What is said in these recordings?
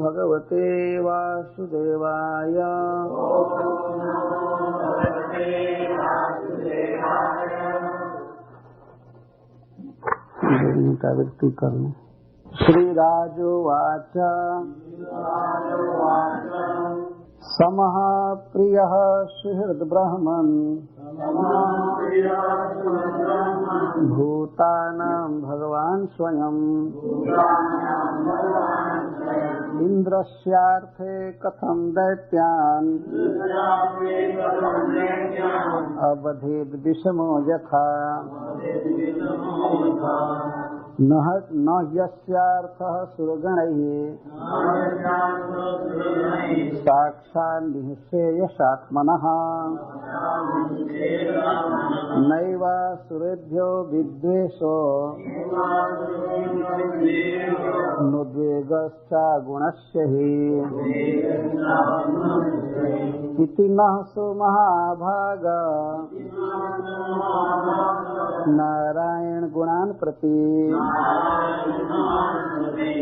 भगवते वासुदेवाय। वृत्ति करना। श्रीराजोवाच समः प्रियः सुहृद्ब्रह्मन् भूतानां भगवान् स्वयं इन्द्रस्यार्थे कथं दैत्यान् अबधेद् विषमो यथा न यस्यार्थः सुरगणैः साक्षात् निःश्रेयसात्मनः नैवासुरेभ्यो विद्वेषो नुद्वेगश्चागुणस्य हि इति नः सो महाभाग नारायण गुणान् प्रति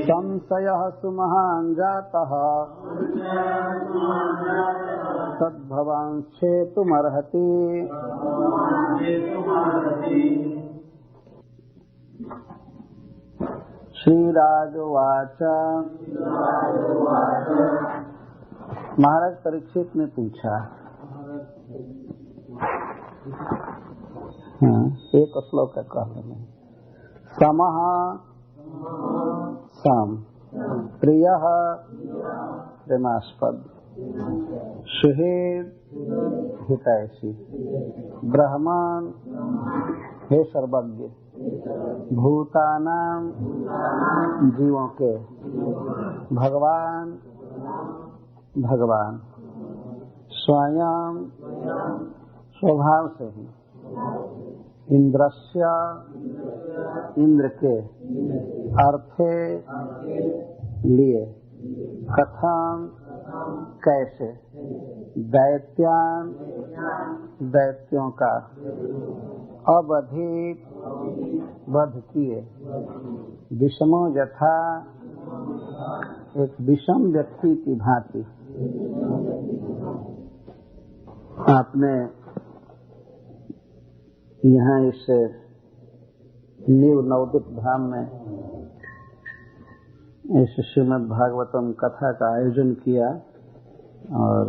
संशयः सुमहान् जातः तद्भवान् छेतुमर्हति। श्रीराजोवाच महाराज परीक्षित ने पूछा, एक श्लोक है कहने में, समः सम प्रियः प्रेमास्पद सुहृद हितैषी ब्रह्मन् हे सर्वज्ञ भूतानां जीवों के भगवान भगवान स्वयं स्वभाव से ही इंद्रस्य इंद्र के अर्थे लिए कथम कैसे दैत्यान दैत्यों का अवधिक वध किए विषमो यथा एक विषम व्यक्ति की भांति। आपने यहाँ इस न्यू नवदीप धाम में इस श्रीमद् भागवतम कथा का आयोजन किया और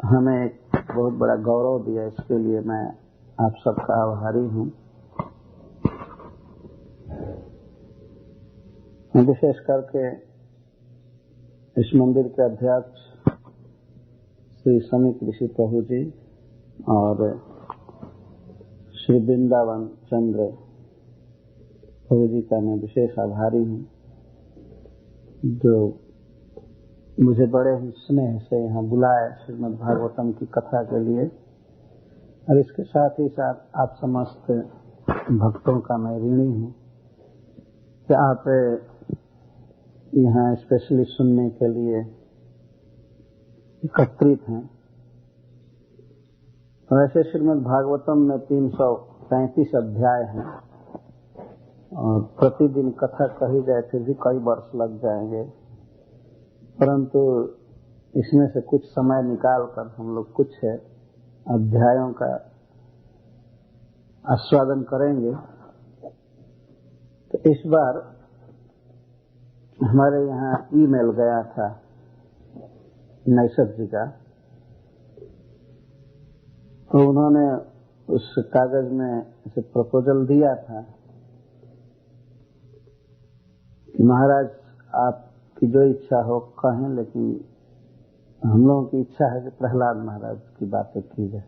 हमें एक बहुत बड़ा गौरव दिया, इसके लिए मैं आप सबका आभारी हूँ। विशेष करके इस मंदिर के अध्यक्ष श्री समीप ऋषि प्रभु जी और श्री वृंदावन चंद्र प्रभु जी का मैं विशेष आभारी हूँ, जो मुझे बड़े ही स्नेह से यहाँ बुलाए श्रीमद् भागवतम की कथा के लिए। और इसके साथ ही साथ आप समस्त भक्तों का मैं ऋणी हूँ कि आप यहाँ स्पेशली सुनने के लिए एकत्रित हैं। वैसे श्रीमद् भागवतम में 335 अध्याय हैं और प्रतिदिन कथा कही जाए फिर भी कई वर्ष लग जाएंगे, परंतु इसमें से कुछ समय निकाल कर हम लोग कुछ अध्यायों का आस्वादन करेंगे। तो इस बार हमारे यहाँ ईमेल गया था नैसद जी का, तो उन्होंने उस कागज में ऐसे प्रपोजल दिया था कि महाराज आपकी जो इच्छा हो कहें, लेकिन हम लोगों की इच्छा है कि प्रहलाद महाराज की बातें की जाए।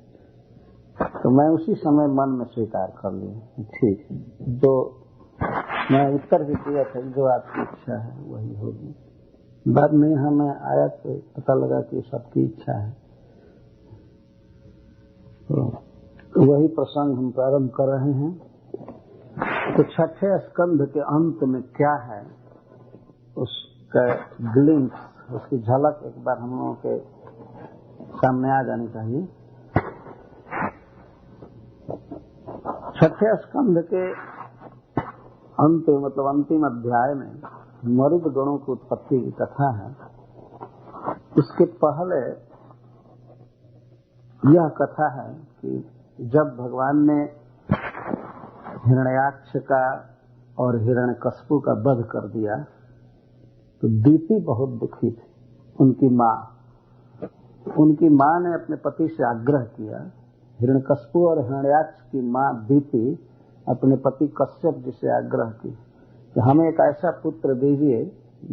तो मैं उसी समय मन में स्वीकार कर लिया, ठीक है, जो मैं उत्तर भी दिया था जो आपकी इच्छा है वही होगी। बाद में हमें आया तो पता लगा कि सबकी इच्छा है, तो वही प्रसंग हम प्रारंभ कर रहे हैं। तो छठे स्कंध के अंत में क्या है उसका ग्लिम्स, उसकी झलक एक बार हम लोगों के सामने आ जानी चाहिए। छठे स्कंध के अंत मतलब अंतिम अध्याय में मरुद गणों की उत्पत्ति की कथा है। उसके पहले यह कथा है कि जब भगवान ने हिरण्याक्ष का और हिरण्यकश्यप का वध कर दिया तो दीति बहुत दुखी थी। उनकी माँ ने अपने पति से आग्रह किया। हिरण्यकश्यप और हिरण्याक्ष की माँ दीति अपने पति कश्यप जी से आग्रह की कि हमें एक ऐसा पुत्र दीजिए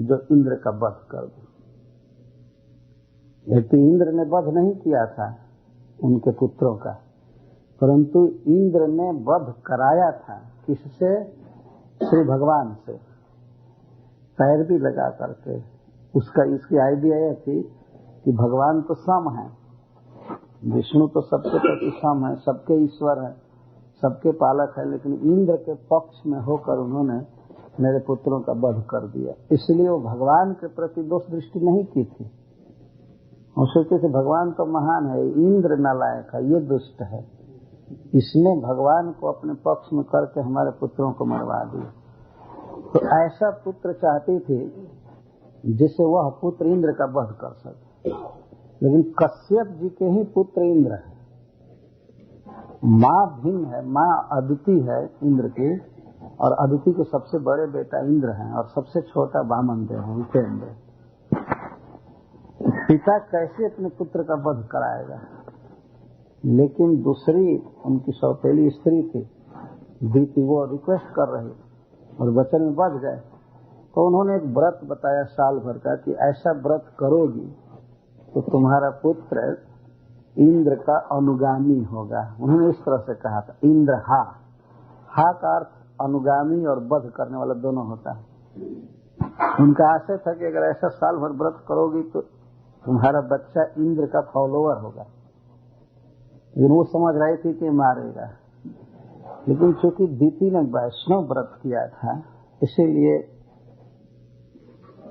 जो इंद्र का वध कर दे। लेकिन इंद्र ने वध नहीं किया था उनके पुत्रों का, परंतु इंद्र ने वध कराया था। किससे? श्री भगवान से, पैर भी लगा करके। इसकी आइडिया यह थी कि भगवान तो सम है, विष्णु तो सबके प्रति सम है, सबके ईश्वर है, सबके पालक है, लेकिन इंद्र के पक्ष में होकर उन्होंने मेरे पुत्रों का वध कर दिया। इसलिए वो भगवान के प्रति दोष दृष्टि नहीं की थी। वो सोचते थे भगवान तो महान है, इंद्र नालायक है, ये दुष्ट है, इसने भगवान को अपने पक्ष में करके हमारे पुत्रों को मरवा दिया। तो ऐसा पुत्र चाहती थी जिससे वह पुत्र इंद्र का वध कर सके। लेकिन कश्यप जी के ही पुत्र इंद्र है, माँ भिन्न है, माँ अदिति है इंद्र की, और अदिति के सबसे बड़े बेटा इंद्र हैं और सबसे छोटा वामनदेव है, विपेंद्र। पिता कैसे अपने पुत्र का वध कराएगा? लेकिन दूसरी उनकी सौतेली स्त्री थी दीति, वो रिक्वेस्ट कर रही और वचन में बढ़ गए। तो उन्होंने एक व्रत बताया साल भर का कि ऐसा व्रत करोगी तो तुम्हारा पुत्र इंद्र का अनुगामी होगा। उन्होंने इस तरह से कहा था, इंद्र हा का अर्थ अनुगामी और वध करने वाला दोनों होता है। उनका आशय था कि अगर ऐसा साल भर व्रत करोगी तो तुम्हारा बच्चा इंद्र का फॉलोअर होगा। लेकिन वो समझ रही थी कि मारेगा, लेकिन चूंकि दीति ने वैष्णव व्रत किया था इसीलिए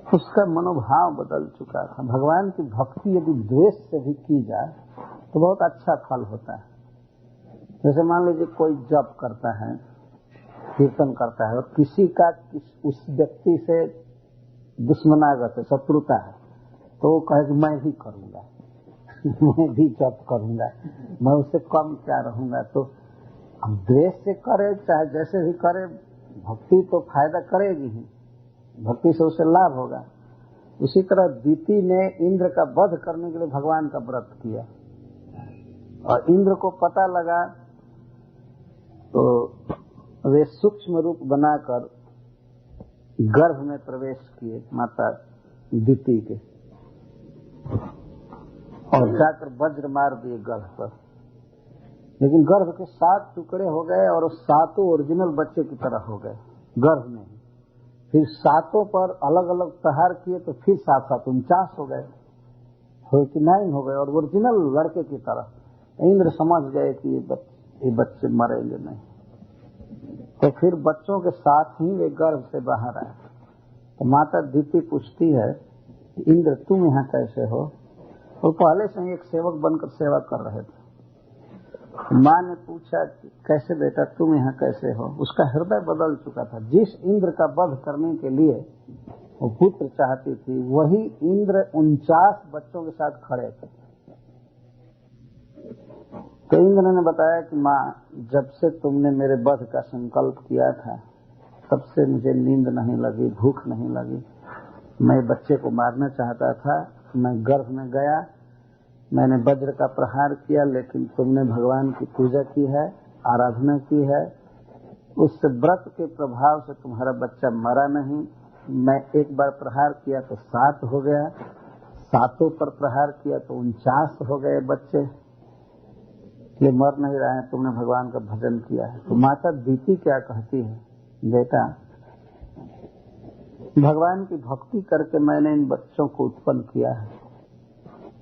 उसका मनोभाव बदल चुका था। भगवान की भक्ति यदि द्वेष से भी की जाए तो बहुत अच्छा फल होता है। जैसे मान लीजिए कोई जप करता है, कीर्तन करता है और किसी का उस व्यक्ति से दुश्मनागत है, शत्रुता है, तो वो कहे कि मैं भी करूंगा मैं भी जप करूंगा, मैं उससे कम क्या रहूंगा। तो अब द्वेष से करे चाहे जैसे भी करे, भक्ति तो फायदा करेगी ही, भक्ति से उसे लाभ होगा। उसी तरह दीति ने इंद्र का वध करने के लिए भगवान का व्रत किया और इंद्र को पता लगा तो वे सूक्ष्म रूप बनाकर गर्भ में प्रवेश किए माता दीति के और जाकर वज्र मार दिए गर्भ पर। लेकिन गर्भ के 7 टुकड़े हो गए और 7 ओरिजिनल बच्चे की तरह हो गए गर्भ में। फिर 7 पर अलग अलग प्रहार किए तो फिर 7 49 हो गए, 49 हो गए और ओरिजिनल लड़के की तरह। इंद्र समझ गए कि ये बच्चे मरेंगे नहीं, तो फिर बच्चों के साथ ही वे गर्भ से बाहर आए। तो माता दीति पूछती है, इंद्र तुम यहाँ कैसे हो? और पहले से ही एक सेवक बनकर सेवा कर रहे थे। माँ ने पूछा कि कैसे बेटा तुम यहाँ कैसे हो? उसका हृदय बदल चुका था। जिस इंद्र का वध करने के लिए वो पुत्र चाहती थी, वही इंद्र 49 बच्चों के साथ खड़े थे। तो इंद्र ने बताया कि माँ, जब से तुमने मेरे वध का संकल्प किया था तब से मुझे नींद नहीं लगी, भूख नहीं लगी। मैं बच्चे को मारना चाहता था, मैं गर्भ में गया, मैंने वज्र का प्रहार किया, लेकिन तुमने भगवान की पूजा की है, आराधना की है, उस व्रत के प्रभाव से तुम्हारा बच्चा मरा नहीं। मैं एक बार प्रहार किया तो 7 हो गया, 7 पर प्रहार किया तो 49 हो गए बच्चे, ये मर नहीं रहे हैं, तुमने भगवान का भजन किया है। तो माता दीति क्या कहती है, बेटा भगवान की भक्ति करके मैंने इन बच्चों को उत्पन्न किया है,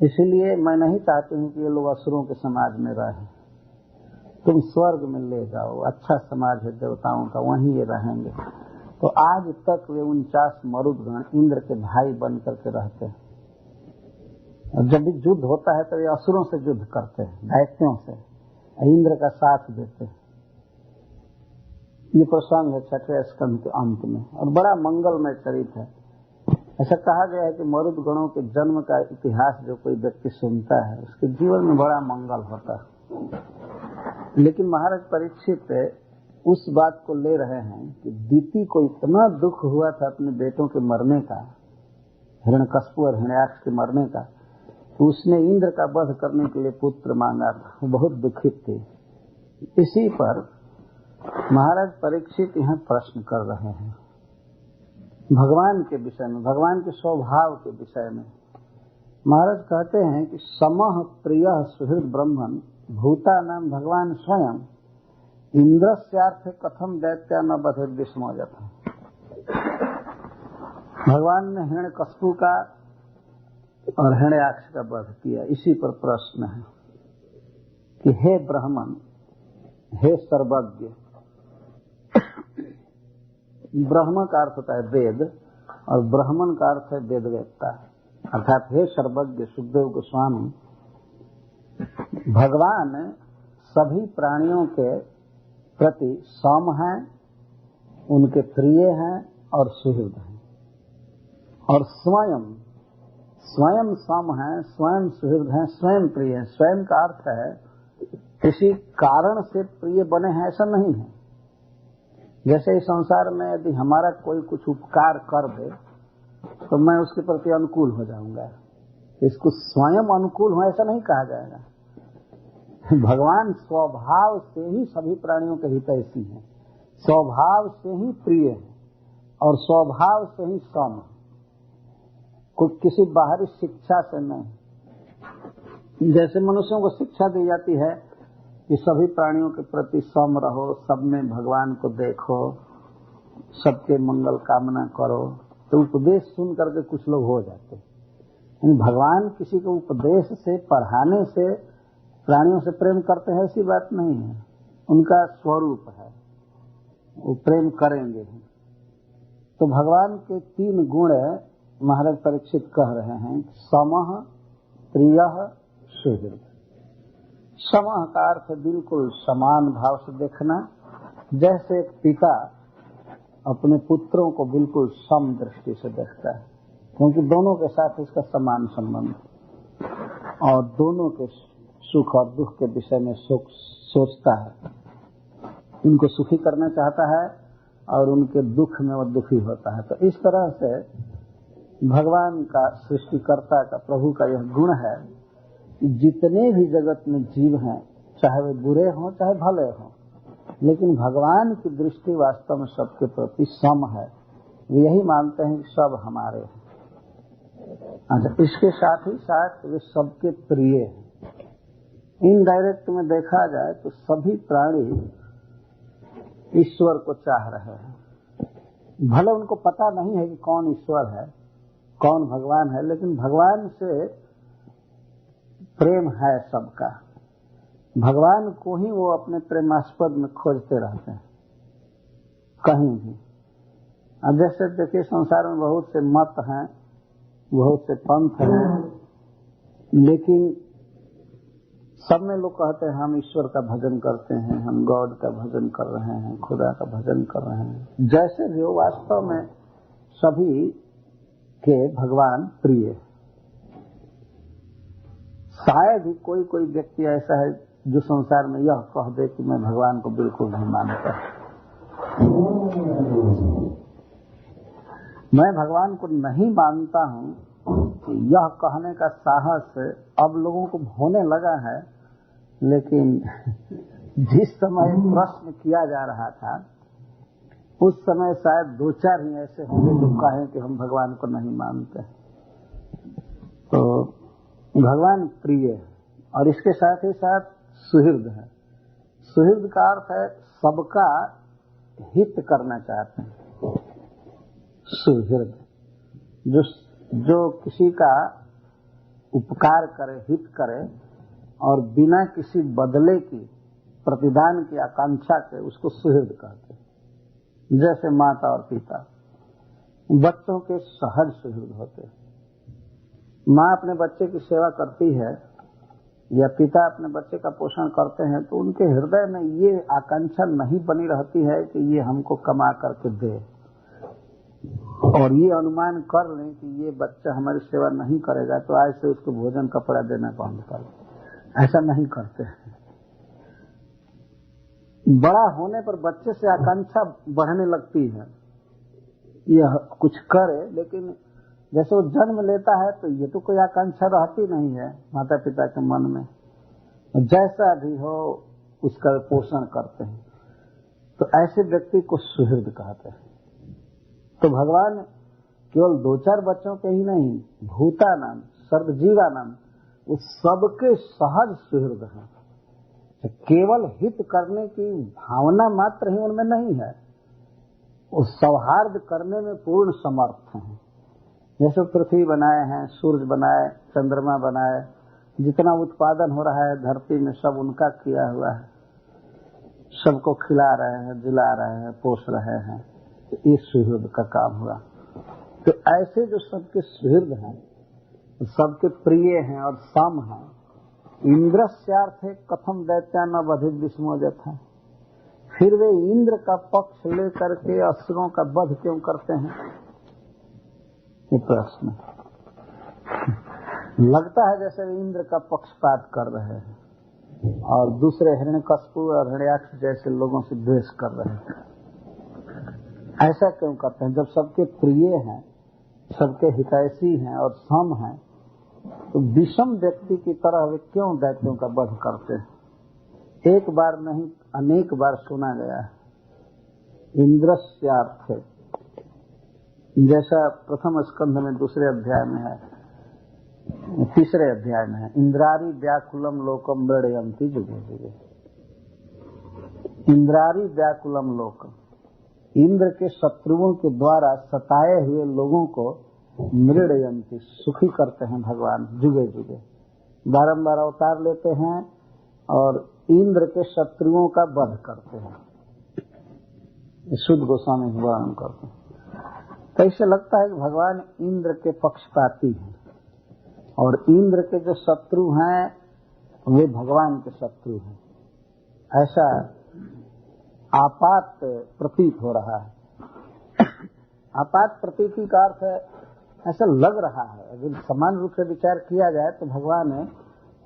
इसलिए मैं नहीं चाहती हूँ कि ये लोग असुरों के समाज में रहें। तुम स्वर्ग में ले जाओ, अच्छा समाज है देवताओं का, वहीं ये रहेंगे। तो आज तक वे 49 मरुदगण इंद्र के भाई बन करके रहते हैं। और जब भी युद्ध होता है तो ये असुरों से युद्ध करते हैं, दैत्यों से, इंद्र का साथ देते हैं। ये प्रसंग है 6वें स्कंद के अंत में और बड़ा मंगलमय चरित्र है। ऐसा कहा गया है कि मरुद गणों के जन्म का इतिहास जो कोई व्यक्ति सुनता है उसके जीवन में बड़ा मंगल होता है। लेकिन महाराज परीक्षित उस बात को ले रहे हैं कि दीति को इतना दुख हुआ था अपने बेटों के मरने का, हिरण्यकश्यप और हिरण्याक्ष के मरने का, तो उसने इंद्र का वध करने के लिए पुत्र मांगा था। वो बहुत दुखित थी। इसी पर महाराज परीक्षित यहाँ प्रश्न कर रहे हैं भगवान के विषय में, भगवान के स्वभाव के विषय में। महाराज कहते हैं कि समः प्रिय सुहृद ब्रह्मन् भूता नाम भगवान स्वयं इंद्रस्यार्थे कथम दैत्या न बधिर विस्मो यथा। भगवान ने हिरण्यकश्यप का और हिरण्याक्ष का वध किया। इसी पर प्रश्न है कि हे ब्राह्मण, हे सर्वज्ञ। ब्रह्म का अर्थ होता है वेद और ब्राह्मण का अर्थ है वेदवेत्ता, अर्थात हे सर्वज्ञ सुखदेव गोस्वामी, भगवान सभी प्राणियों के प्रति सम हैं, उनके प्रिय हैं और सुहृद हैं, और स्वयं सम हैं, स्वयं सुहृद हैं, स्वयं प्रिय हैं। स्वयं का अर्थ है किसी कारण से प्रिय बने हैं ऐसा नहीं है। जैसे इस संसार में यदि हमारा कोई कुछ उपकार कर दे तो मैं उसके प्रति अनुकूल हो जाऊंगा, इसको स्वयं अनुकूल हो ऐसा नहीं कहा जाएगा। भगवान स्वभाव से ही सभी प्राणियों के हितैषी हैं, स्वभाव से ही प्रिय हैं और स्वभाव से ही सम है, कुछ किसी बाहरी शिक्षा से नहीं। जैसे मनुष्यों को शिक्षा दी जाती है कि सभी प्राणियों के प्रति सम रहो, सब में भगवान को देखो, सबके मंगल कामना करो, तो उपदेश सुन करके कुछ लोग हो जाते हैं। भगवान किसी को उपदेश से, पढ़ाने से प्राणियों से प्रेम करते हैं ऐसी बात नहीं है, उनका स्वरूप है, वो प्रेम करेंगे। तो भगवान के 3 गुण महाराज परीक्षित कह रहे हैं, समः प्रियः सुहृद। समः का अर्थ बिल्कुल समान भाव से देखना, जैसे एक पिता अपने पुत्रों को बिल्कुल सम दृष्टि से देखता है, क्योंकि दोनों के साथ उसका समान संबंध और दोनों के सुख और दुख के विषय में सोचता है, उनको सुखी करना चाहता है और उनके दुख में वो दुखी होता है। तो इस तरह से भगवान का, सृष्टिकर्ता का, प्रभु का यह गुण है कि जितने भी जगत में जीव हैं, चाहे वे बुरे हों चाहे भले हों, लेकिन भगवान की दृष्टि वास्तव में सबके प्रति सम है। वे यही मानते हैं कि सब हमारे हैं। अच्छा, इसके साथ ही साथ वे सबके प्रिय हैं। इनडायरेक्ट में देखा जाए तो सभी प्राणी ईश्वर को चाह रहे हैं, भले उनको पता नहीं है कि कौन ईश्वर है, कौन भगवान है, लेकिन भगवान से प्रेम है सबका। भगवान को ही वो अपने प्रेमास्पद में खोजते रहते हैं कहीं भी। अब जैसे देखिए संसार में बहुत से मत हैं, बहुत से पंथ हैं, लेकिन सब में लोग कहते हैं हम ईश्वर का भजन करते हैं, हम गॉड का भजन कर रहे हैं, खुदा का भजन कर रहे हैं। जैसे भी हो, वास्तव में सभी के भगवान प्रिय है। शायद ही कोई व्यक्ति ऐसा है जो संसार में यह कह दे कि मैं भगवान को बिल्कुल नहीं मानता, मैं भगवान को नहीं मानता हूँ। यह कहने का साहस अब लोगों को होने लगा है, लेकिन जिस समय प्रश्न किया जा रहा था उस समय शायद 2-4 ही ऐसे होंगे जो कहें कि हम भगवान को नहीं मानते। तो भगवान प्रिय है और इसके साथ ही साथ सुहृद है। सुहृद का अर्थ है सबका हित करना चाहते हैं। सुहृद जो किसी का उपकार करे, हित करे और बिना किसी बदले की, प्रतिदान की आकांक्षा के, उसको सुहृद कहते हैं। जैसे माता और पिता बच्चों के सहज सुहृद होते हैं। माँ अपने बच्चे की सेवा करती है या पिता अपने बच्चे का पोषण करते हैं तो उनके हृदय में ये आकांक्षा नहीं बनी रहती है कि ये हमको कमा करके दे, और ये अनुमान कर लें कि ये बच्चा हमारी सेवा नहीं करेगा तो आज से उसको भोजन कपड़ा देना बंद कर, ऐसा नहीं करते हैं। बड़ा होने पर बच्चे से आकांक्षा बढ़ने लगती है, यह कुछ करे, लेकिन जैसे वो जन्म लेता है तो ये तो कोई आकांक्षा रहती नहीं है माता पिता के मन में, जैसा भी हो उसका पोषण करते हैं। तो ऐसे व्यक्ति को सुहृद कहते हैं। तो भगवान केवल 2-4 बच्चों के ही नहीं, भूता नाम सर्वजीवा नाम उस सबके सहज सुहृद हैं। तो केवल हित करने की भावना मात्र ही उनमें नहीं है, वो सौहार्द करने में पूर्ण समर्थ हैं। जैसे पृथ्वी बनाए हैं, सूरज बनाए, चंद्रमा बनाए, जितना उत्पादन हो रहा है धरती में सब उनका किया हुआ है, सबको खिला रहे हैं, जिला रहे हैं, पोष रहे हैं, तो ये सुहृद का काम हुआ। तो ऐसे जो सबके सुहृद हैं, सबके प्रिय हैं और सम हैं, इंद्रस्यार्थे कथम दैत्या न बधित विस्मोजत है, फिर वे इंद्र का पक्ष लेकर के असुरों का वध क्यों करते हैं? ये प्रश्न लगता है जैसे वे इंद्र का पक्षपात कर रहे हैं और दूसरे हिरण्यकश्यप और हिरण्याक्ष जैसे लोगों से द्वेष कर रहे हैं। ऐसा क्यों करते हैं? जब सबके प्रिय हैं, सबके हितैषी हैं और सम हैं, तो विषम व्यक्ति की तरह वे क्यों दैत्यों का वध करते हैं? एक बार नहीं अनेक बार सुना गया है। इंद्रस्यार्थ जैसा प्रथम स्कंध में 2 अध्याय में है, 3 अध्याय में है, इंद्रारी व्याकुलम लोकम मृडयन्ति जुगे जुगे। इंद्रारी व्याकुलम लोकम, इंद्र के शत्रुओं के द्वारा सताए हुए लोगों को मृडयन्ति सुखी करते हैं भगवान जुगे जुगे। बारंबार अवतार लेते हैं और इंद्र के शत्रुओं का वध करते हैं। शुद्ध गोस्वामी वर्णन करते हैं। तो इससे लगता है कि भगवान इंद्र के पक्षपाती हैं और इंद्र के जो शत्रु हैं वे भगवान के शत्रु हैं, ऐसा आपात प्रतीत हो रहा है। आपात प्रतीति का अर्थ है ऐसा लग रहा है, अगर समान रूप से विचार किया जाए तो भगवान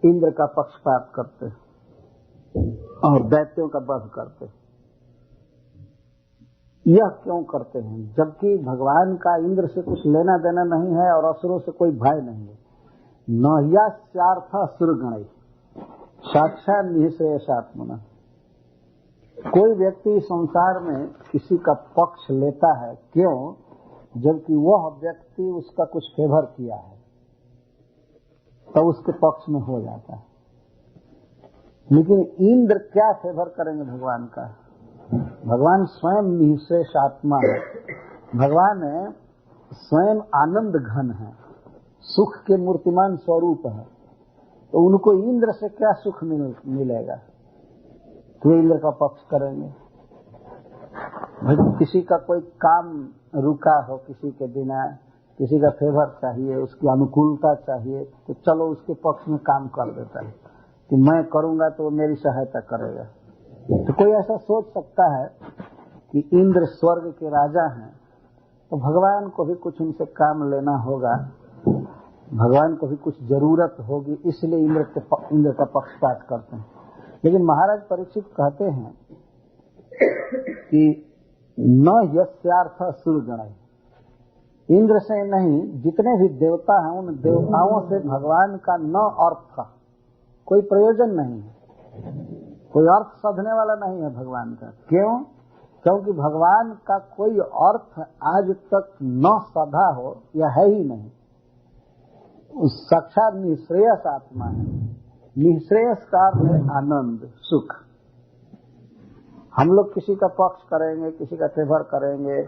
इंद्र का पक्षपात करते और दैत्यों का वध करते। यह क्यों करते हैं? जबकि भगवान का इंद्र से कुछ लेना देना नहीं है और असुरों से कोई भय नहीं है। नह्यास्यार्थ असुरगणैः साक्षात् निःश्रेयसात्मनः। कोई व्यक्ति संसार में किसी का पक्ष लेता है, क्यों? जबकि वह व्यक्ति उसका कुछ फेवर किया है तो उसके पक्ष में हो जाता है। लेकिन इंद्र क्या फेवर करेंगे भगवान का? भगवान स्वयं निःशेष आत्मा है, भगवान स्वयं आनंद घन है, सुख के मूर्तिमान स्वरूप है, तो उनको इंद्र से क्या सुख मिलेगा? तो इंद्र का पक्ष करेंगे। किसी का कोई काम रुका हो, किसी के बिना, किसी का फेवर चाहिए, उसकी अनुकूलता चाहिए, तो चलो उसके पक्ष में काम कर देता है कि मैं करूंगा तो वो मेरी सहायता करेगा। तो कोई ऐसा सोच सकता है कि इंद्र स्वर्ग के राजा हैं तो भगवान को भी कुछ उनसे काम लेना होगा, भगवान को भी कुछ जरूरत होगी, इसलिए इंद्र का पक्षपात करते हैं। लेकिन महाराज परीक्षित कहते हैं कि न यस्यार्थ असुरगणैः, इंद्र से नहीं, जितने भी देवता हैं उन देवताओं से भगवान का न अर्थ, कोई प्रयोजन नहीं है, कोई अर्थ साधने वाला नहीं है भगवान का। क्यों? क्योंकि भगवान का कोई अर्थ आज तक न साधा हो या है ही नहीं। उस साक्षात निःश्रेयस आत्मा है। निःश्रेयस का अर्थ है आनंद, सुख। हम लोग किसी का पक्ष करेंगे, किसी का फेवर करेंगे,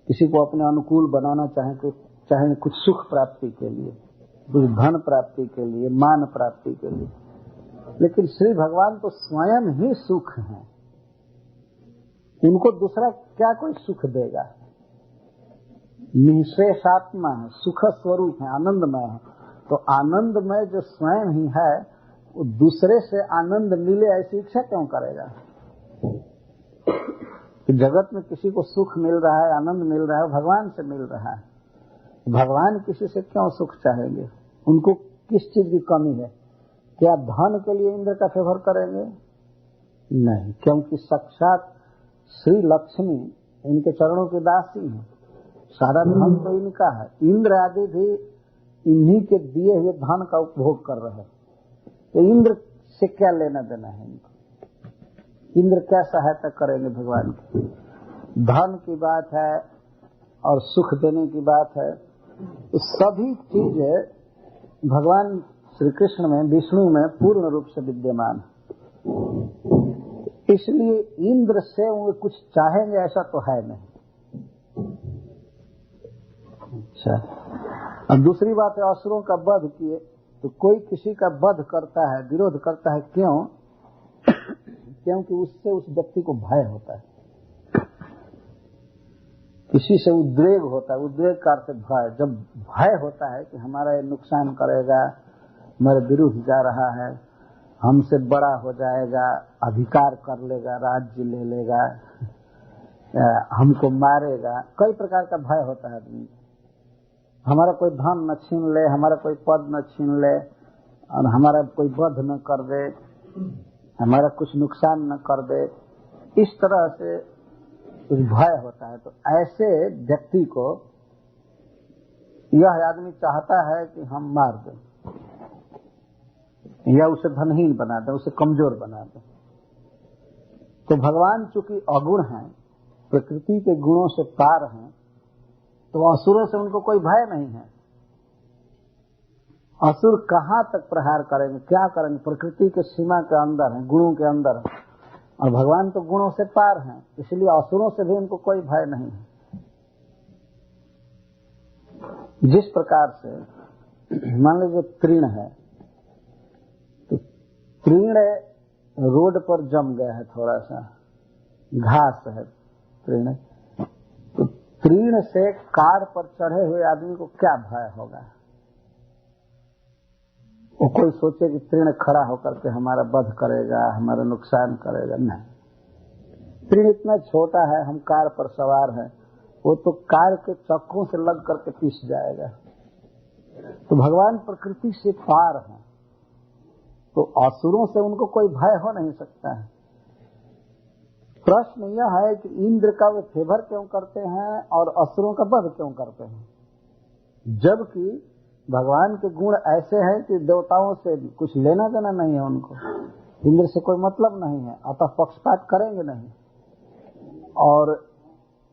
किसी को अपने अनुकूल बनाना चाहेंगे कुछ सुख प्राप्ति के लिए, कुछ धन प्राप्ति के लिए, मान प्राप्ति के लिए। लेकिन श्री भगवान तो स्वयं ही सुख हैं, उनको दूसरा क्या कोई सुख देगा? निःशेषात्मा है, सुख स्वरूप है, आनंदमय है। तो आनंदमय जो स्वयं ही है वो दूसरे से आनंद मिले ऐसी इच्छा क्यों करेगा? कि जगत में किसी को सुख मिल रहा है, आनंद मिल रहा है, भगवान से मिल रहा है। भगवान किसी से क्यों सुख चाहेंगे? उनको किस चीज की कमी है? क्या धन के लिए इंद्र का फेवर करेंगे? नहीं, क्योंकि साक्षात श्री लक्ष्मी इनके चरणों की दासी है। सारा धन तो इनका है। इंद्र आदि भी इन्हीं के दिए हुए धन का उपभोग कर रहे हैं। तो इंद्र से क्या लेना देना है इनको? इंद्र क्या सहायता करेंगे भगवान की? धन की बात है और सुख देने की बात है, तो सभी चीजें भगवान श्री कृष्ण में, विष्णु में पूर्ण रूप से विद्यमान है। इसलिए इंद्र से वो कुछ चाहेंगे ऐसा तो है नहीं। अच्छा, अब दूसरी बात है, असुरों का वध किए, तो कोई किसी का वध करता है, विरोध करता है, क्यों? क्योंकि उससे उस व्यक्ति को भय होता है, किसी से उद्वेग होता है। उद्वेग का अर्थ भय। जब भय होता है कि हमारा ये नुकसान करेगा, हमारे विरुद्ध जा रहा है, हमसे बड़ा हो जाएगा, अधिकार कर लेगा, राज्य ले लेगा, हमको मारेगा, कई प्रकार का भय होता है आदमी। हमारा कोई धन न छीन ले, हमारा कोई पद न छीन ले, और हमारा कोई वध न कर दे, हमारा कुछ नुकसान न कर दे, इस तरह से कुछ भय होता है। तो ऐसे व्यक्ति को यह आदमी चाहता है कि हम मार दें या उसे धनहीन बना दें, उसे कमजोर बना दें। तो भगवान चूंकि अगुण हैं, प्रकृति के गुणों से पार हैं, तो असुरों से उनको कोई भय नहीं है। असुर कहाँ तक प्रहार करेंगे, क्या करेंगे? प्रकृति के सीमा के अंदर है, गुणों के अंदर है, और भगवान तो गुणों से पार हैं, इसलिए असुरों से भी उनको कोई भय नहीं है। जिस प्रकार से मान लीजिए तृण है, तो तृण रोड पर जम गया है, थोड़ा सा घास है तृण, तो तृण से कार पर चढ़े हुए आदमी को क्या भय होगा? वो कोई सोचे कि तृण खड़ा होकर के हमारा वध करेगा, हमारा नुकसान करेगा? नहीं, तृण इतना छोटा है, हम कार पर सवार हैं, वो तो कार के चक्कों से लग करके पीस जाएगा। तो भगवान प्रकृति से पार है, तो असुरों से उनको कोई भय हो नहीं सकता है। प्रश्न यह है कि इंद्र का वे फेवर क्यों करते हैं और असुरों का वध क्यों करते हैं, जबकि भगवान के गुण ऐसे हैं कि देवताओं से कुछ लेना देना नहीं है उनको, इंद्र से कोई मतलब नहीं है, अतः पक्षपात करेंगे नहीं, और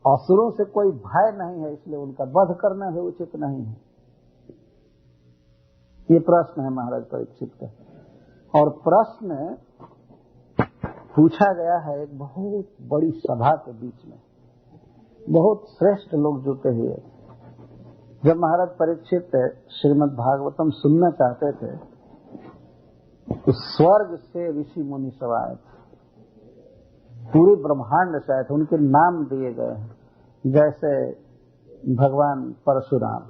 असुरों से कोई भय नहीं है, इसलिए उनका वध करना भी उचित नहीं है। ये प्रश्न है महाराज परीक्षित का। और प्रश्न पूछा गया है एक बहुत बड़ी सभा के बीच में, बहुत श्रेष्ठ लोग जुटे हुए। जब महाराज परीक्षित श्रीमद् भागवतम सुनना चाहते थे, तो स्वर्ग से ऋषि मुनि सब आए थे, पूरे ब्रह्मांड से आए थे, उनके नाम दिए गए हैं, जैसे भगवान परशुराम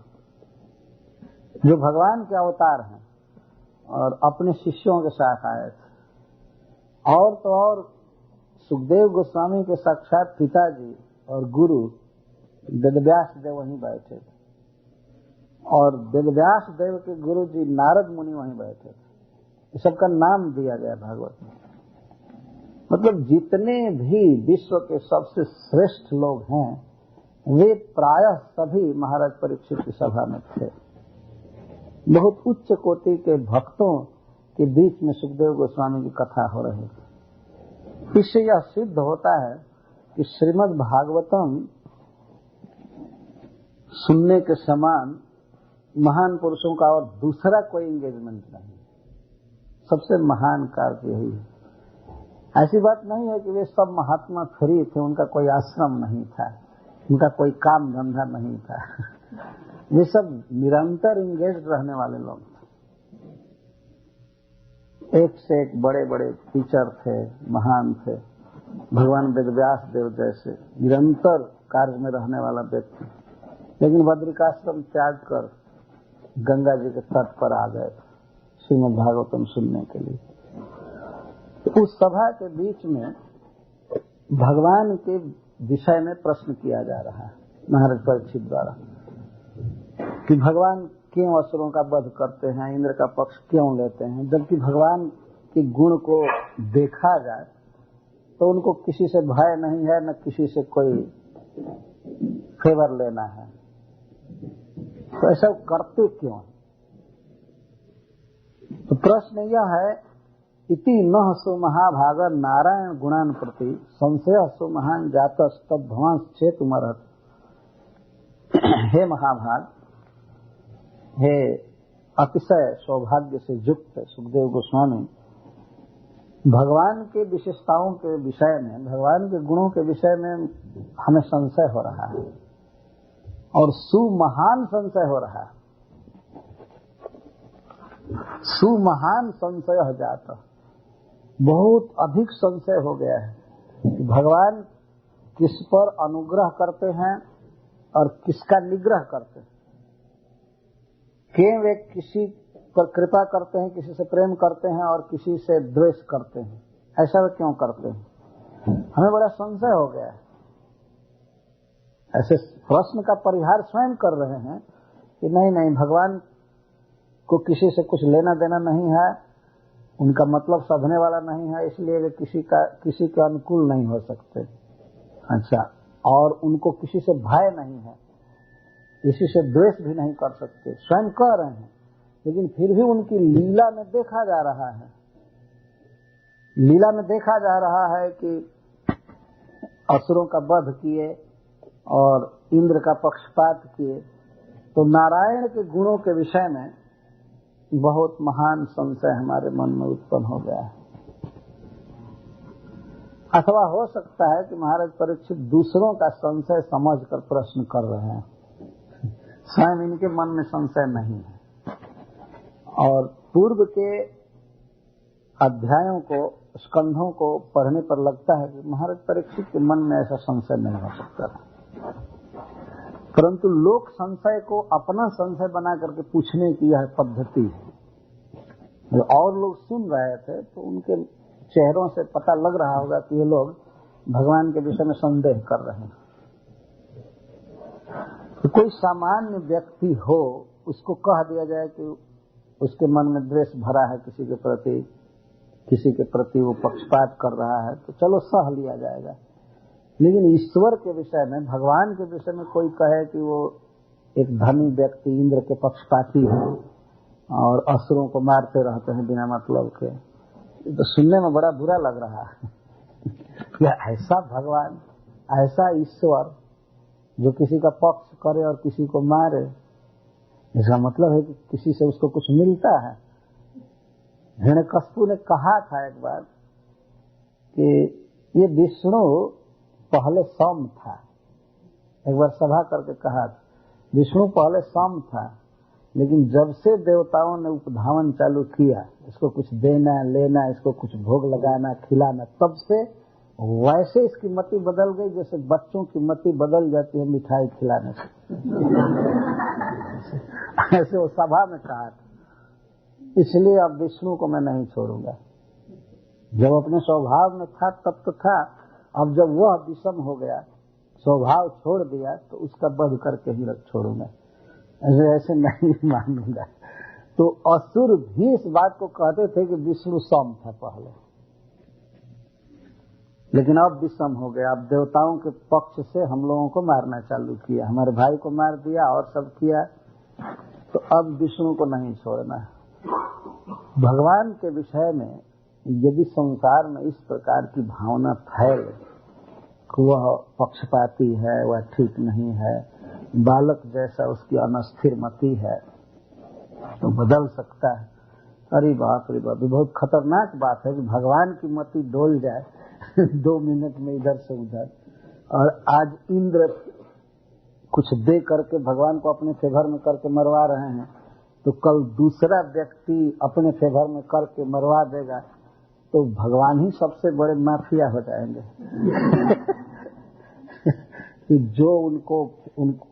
जो भगवान के अवतार हैं और अपने शिष्यों के साथ आए थे, और तो और सुखदेव गोस्वामी के साक्षात पिताजी और गुरु वेदव्यास देव वहीं बैठे थे, और वेदव्यास देव के गुरु जी नारद मुनि वहीं बैठे थे। इस सबका नाम दिया गया भागवत में। मतलब जितने भी विश्व के सबसे श्रेष्ठ लोग हैं, वे प्रायः सभी महाराज परीक्षित की सभा में थे। बहुत उच्च कोटि के भक्तों के बीच में सुखदेव गोस्वामी की कथा हो रही है। इससे यह सिद्ध होता है कि श्रीमद् भागवतम सुनने के समान महान पुरुषों का और दूसरा कोई एंगेजमेंट नहीं। सबसे महान कार्य यही है। ऐसी बात नहीं है कि वे सब महात्मा फ्री थे, उनका कोई आश्रम नहीं था, उनका कोई काम धंधा नहीं था। वे सब निरंतर इंगेज रहने वाले लोग थे। एक से एक बड़े बड़े टीचर थे, महान थे। भगवान वेदव्यास देव जैसे निरंतर कार्य में रहने वाला व्यक्ति, लेकिन बद्रिकाश्रम त्याग कर गंगा जी के तट पर आ गए श्रीमद् भागवतम सुनने के लिए। तो उस सभा के बीच में भगवान के विषय में प्रश्न किया जा रहा है महाराज परीक्षित द्वारा कि भगवान क्यों असुरों का वध करते हैं, इंद्र का पक्ष क्यों लेते हैं, जबकि भगवान के गुण को देखा जाए तो उनको किसी से भय नहीं है, न किसी से कोई फेवर लेना है, तो ऐसा करते क्यों? तो प्रश्न यह है, इति नः सु महाभाग नारायण गुणान प्रति संशय सु महान जातस्तब भवांस चेतुमर्हत। हे महाभाग, हे अतिशय सौभाग्य से युक्त सुखदेव गोस्वामी, भगवान के विशेषताओं के विषय में, भगवान के गुणों के विषय में हमें संशय हो रहा है और सुमहान संशय हो रहा है। सुमहान संशय हो जाता, बहुत अधिक संशय हो गया है कि भगवान किस पर अनुग्रह करते हैं और किसका निग्रह करते हैं। क्यों वे किसी पर कृपा करते हैं, किसी से प्रेम करते हैं और किसी से द्वेष करते हैं, ऐसा वे क्यों करते हैं? हमें बड़ा संशय हो गया है। ऐसे प्रश्न का परिहार स्वयं कर रहे हैं कि नहीं, भगवान को किसी से कुछ लेना देना नहीं है, उनका मतलब साधने वाला नहीं है, इसलिए वे किसी के अनुकूल नहीं हो सकते। अच्छा, और उनको किसी से भय नहीं है, किसी से द्वेष भी नहीं कर सकते, स्वयं कह रहे हैं, लेकिन फिर भी उनकी लीला में देखा जा रहा है, लीला में देखा जा रहा है कि असुरों का वध किए और इंद्र का पक्षपात किए। तो नारायण के गुणों के विषय में बहुत महान संशय हमारे मन में उत्पन्न हो गया है। अथवा हो सकता है कि महाराज परीक्षित दूसरों का संशय समझकर प्रश्न कर रहे हैं, स्वयं इनके मन में संशय नहीं है। और पूर्व के अध्यायों को, स्कंधों को पढ़ने पर लगता है कि महाराज परीक्षित के मन में ऐसा संशय नहीं हो सकता, परंतु लोक संशय को अपना संशय बना करके पूछने की यह पद्धति है। और लोग सुन रहे थे तो उनके चेहरों से पता लग रहा होगा कि ये लोग भगवान के विषय में संदेह कर रहे हैं। तो कोई सामान्य व्यक्ति हो, उसको कह दिया जाए कि उसके मन में द्वेष भरा है किसी के प्रति वो पक्षपात कर रहा है, तो चलो सह लिया जाएगा। लेकिन ईश्वर के विषय में, भगवान के विषय में कोई कहे कि वो एक धनी व्यक्ति इंद्र के पक्षपाती है और असुरों को मारते रहते हैं बिना मतलब के, तो सुनने में बड़ा बुरा लग रहा है। क्या ऐसा भगवान, ऐसा ईश्वर जो किसी का पक्ष करे और किसी को मारे, इसका मतलब है कि किसी से उसको कुछ मिलता है। हिरण्यकशिपु ने कहा था एक बार कि ये विष्णु पहले सम था, एक बार सभा करके कहा था, विष्णु पहले सम था, लेकिन जब से देवताओं ने उपधावन चालू किया, इसको कुछ देना लेना, इसको कुछ भोग लगाना खिलाना, तब से वैसे इसकी मति बदल गई जैसे बच्चों की मति बदल जाती है मिठाई खिलाने से। ऐसे वो सभा में कहा था। इसलिए अब विष्णु को मैं नहीं छोड़ूंगा। जब अपने स्वभाव में था तब तो था, अब जब वह विषम हो गया, स्वभाव छोड़ दिया, तो उसका वध करके ही छोड़ूंगा, ऐसे नहीं मानूंगा। तो असुर भी इस बात को कहते थे कि विष्णु सम था पहले, लेकिन अब विषम हो गया। अब देवताओं के पक्ष से हम लोगों को मारना चालू किया, हमारे भाई को मार दिया और सब किया, तो अब विष्णु को नहीं छोड़ना है। भगवान के विषय में यदि संसार में इस प्रकार की भावना फैले कि वह पक्षपाती है, वह ठीक नहीं है, बालक जैसा उसकी अनस्थिर मति है, तो बदल सकता है। अरे बाप रे बाप, बहुत खतरनाक बात है कि भगवान की मति डोल जाए 2 मिनट में इधर से उधर। और आज इंद्र कुछ दे करके भगवान को अपने फेवर में करके मरवा रहे हैं, तो कल दूसरा व्यक्ति अपने फेवर में करके मरवा देगा, तो भगवान ही सबसे बड़े माफिया हो जाएंगे। कि जो उनको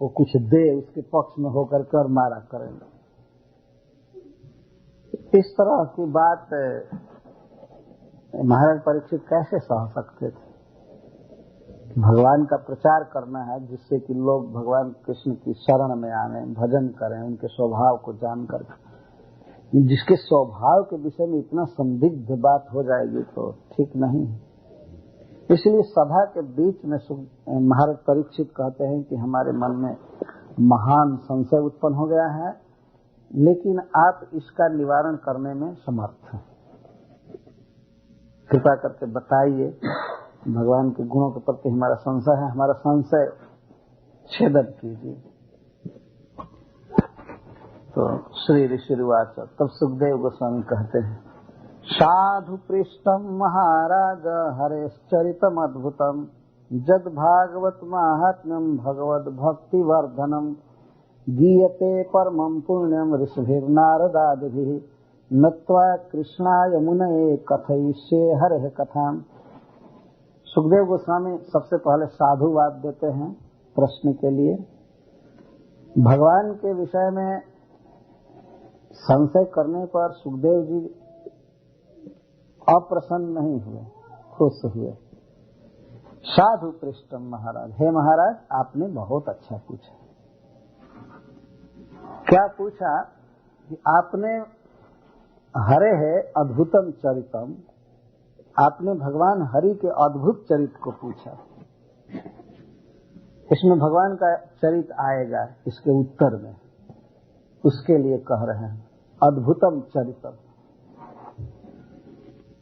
कुछ दे उसके पक्ष में होकर के और मारा करेंगे। इस तरह की बात महाराज परीक्षित कैसे सह सकते थे? भगवान का प्रचार करना है, जिससे कि लोग भगवान कृष्ण की शरण में आवे, भजन करें, उनके स्वभाव को जानकर। जिसके स्वभाव के विषय में इतना संदिग्ध बात हो जाएगी तो ठीक नहीं है। इसलिए सभा के बीच में महाराज परीक्षित कहते हैं कि हमारे मन में महान संशय उत्पन्न हो गया है, लेकिन आप इसका निवारण करने में समर्थ हैं। कृपा करके बताइए, भगवान के गुणों के प्रति हमारा संशय है, हमारा संशय छेदन कीजिए। तो श्री ऋषिर्वाच, तब सुखदेव गोस्वामी कहते हैं, साधु पृष्ठम महाराज हरेश्चरितम अद्भुतम जद भागवत महात्म्यम भगवद भक्ति वर्धनम गीयते परमं पुण्यम ऋषभिर्नारदादिभिः नत्वा कृष्णाय मुनये कथयिष्ये हरेः कथाम्। सुखदेव गोस्वामी सबसे पहले साधुवाद देते हैं प्रश्न के लिए। भगवान के विषय में संशय करने पर सुखदेव जी अप्रसन्न नहीं हुए, खुश हुए। साधु पृष्ठम महाराज, हे महाराज आपने बहुत अच्छा पूछा। क्या पूछा कि आपने हरे है अद्भुतम चरितम, आपने भगवान हरि के अद्भुत चरित्र को पूछा। इसमें भगवान का चरित्र आएगा इसके उत्तर में, उसके लिए कह रहे हैं अद्भुतम चरितम।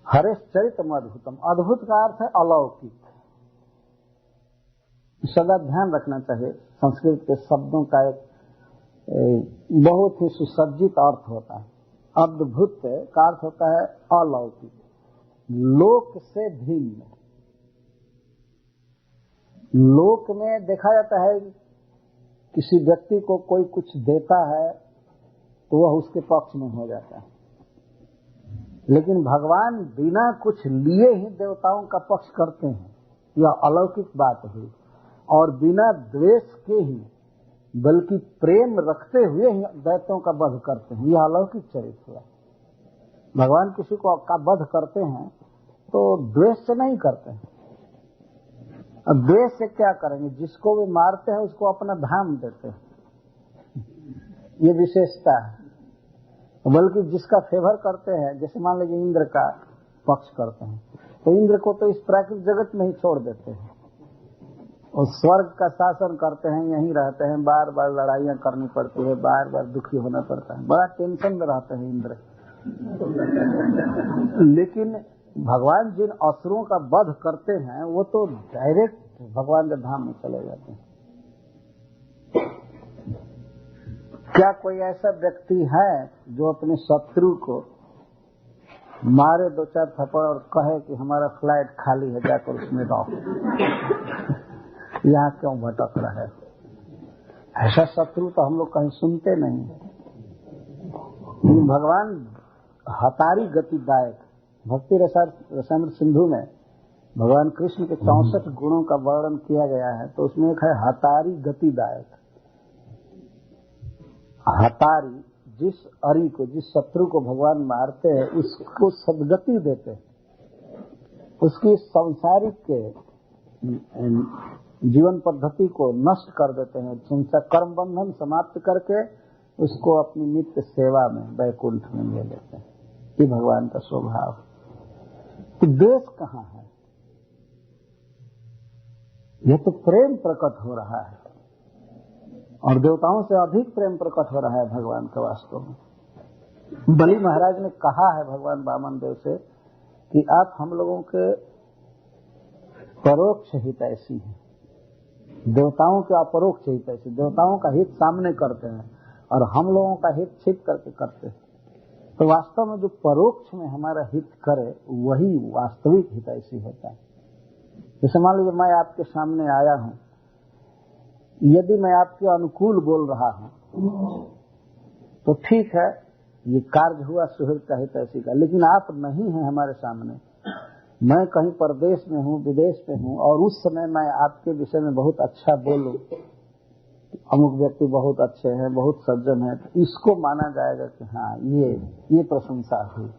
हरेश चरितम अद्भुतम, अद्भुत का अर्थ है अलौकिक। सदा ध्यान रखना चाहिए, संस्कृत के शब्दों का एक बहुत ही सुसज्जित अर्थ होता है। अद्भुत का अर्थ होता है अलौकिक, लोक से भिन्न। लोक में देखा जाता है किसी व्यक्ति को कोई कुछ देता है तो वह उसके पक्ष में हो जाता है, लेकिन भगवान बिना कुछ लिए ही देवताओं का पक्ष करते हैं, यह अलौकिक बात हुई। और बिना द्वेष के ही, बल्कि प्रेम रखते हुए ही दैत्यों का वध करते हैं, यह अलौकिक चरित्र हुआ। भगवान किसी को का वध करते हैं तो द्वेष से नहीं करते हैं। अब द्वेष से क्या करेंगे, जिसको वे मारते हैं उसको अपना धाम देते हैं, ये विशेषता है। बल्कि जिसका फेवर करते हैं, जैसे मान लीजिए इंद्र का पक्ष करते हैं, तो इंद्र को तो इस प्राकृतिक जगत में ही छोड़ देते हैं, और स्वर्ग का शासन करते हैं, यहीं रहते हैं, बार बार लड़ाइयां करनी पड़ती है, बार बार दुखी होना पड़ता है, बड़ा टेंशन में रहते हैं इंद्र। लेकिन भगवान जिन असुरों का वध करते हैं वो तो डायरेक्ट भगवान के धाम में चले जाते हैं। क्या कोई ऐसा व्यक्ति है जो अपने शत्रु को मारे दो चार थप्पड़ और कहे कि हमारा फ्लाइट खाली है, जाकर उसमें रहो, यहाँ क्यों भटक रहा है? ऐसा शत्रु तो हम लोग कहीं सुनते नहीं। भगवान हतारी गतिदायक, भक्ति रसामृत सिंधु में भगवान कृष्ण के 64 गुणों का वर्णन किया गया है, तो उसमें एक है हतारी गतिदायक। हतारी, जिस अरी को, जिस शत्रु को भगवान मारते हैं उसको सदगति देते हैं, उसकी सांसारिक जीवन पद्धति को नष्ट कर देते हैं, उनका कर्म बंधन समाप्त करके उसको अपनी नित्य सेवा में वैकुंठ में ले लेते हैं। ये भगवान का स्वभाव। तो देश कहाँ है? यह तो प्रेम प्रकट हो रहा है, और देवताओं से अधिक प्रेम प्रकट हो रहा है भगवान का वास्तव में। बलि महाराज ने कहा है भगवान वामन देव से कि आप हम लोगों के परोक्ष हितैषी हैं, देवताओं के अपरोक्ष हितैषी, देवताओं का हित सामने करते हैं और हम लोगों का हित छिप करके करते हैं। तो वास्तव में जो परोक्ष में हमारा हित करे वही वास्तविक हितैषी होता है। जैसे मान लीजिए मैं आपके सामने आया हूं, यदि मैं आपके अनुकूल बोल रहा हूं तो ठीक है, ये कार्य हुआ सुहृद का हितैषी का। लेकिन आप नहीं हैं हमारे सामने, मैं कहीं परदेश में हूं, विदेश में हूं, और उस समय मैं आपके विषय में बहुत अच्छा बोलूं, अमुक व्यक्ति बहुत अच्छे हैं, बहुत सज्जन है, तो इसको माना जाएगा कि हाँ ये प्रशंसा हुई।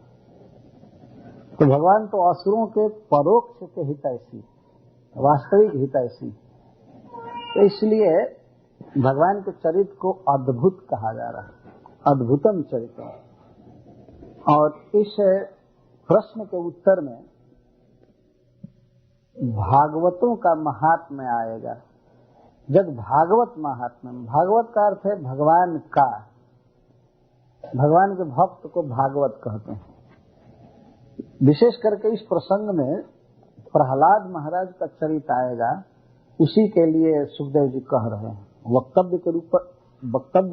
तो भगवान तो असुरों के परोक्ष के हितैषी, वास्तविक हितैषी। तो इसलिए भगवान के चरित्र को अद्भुत कहा जा रहा है, अद्भुतम चरित्र। और इस प्रश्न के उत्तर में भागवतों का महात्म्य आएगा। जब भागवत महात्म्य, भागवत का अर्थ है भगवान का, भगवान के भक्त को भागवत कहते हैं। विशेष करके इस प्रसंग में प्रहलाद महाराज का चरित्र आएगा, उसी के लिए सुखदेव जी कह रहे हैं। वक्तव्य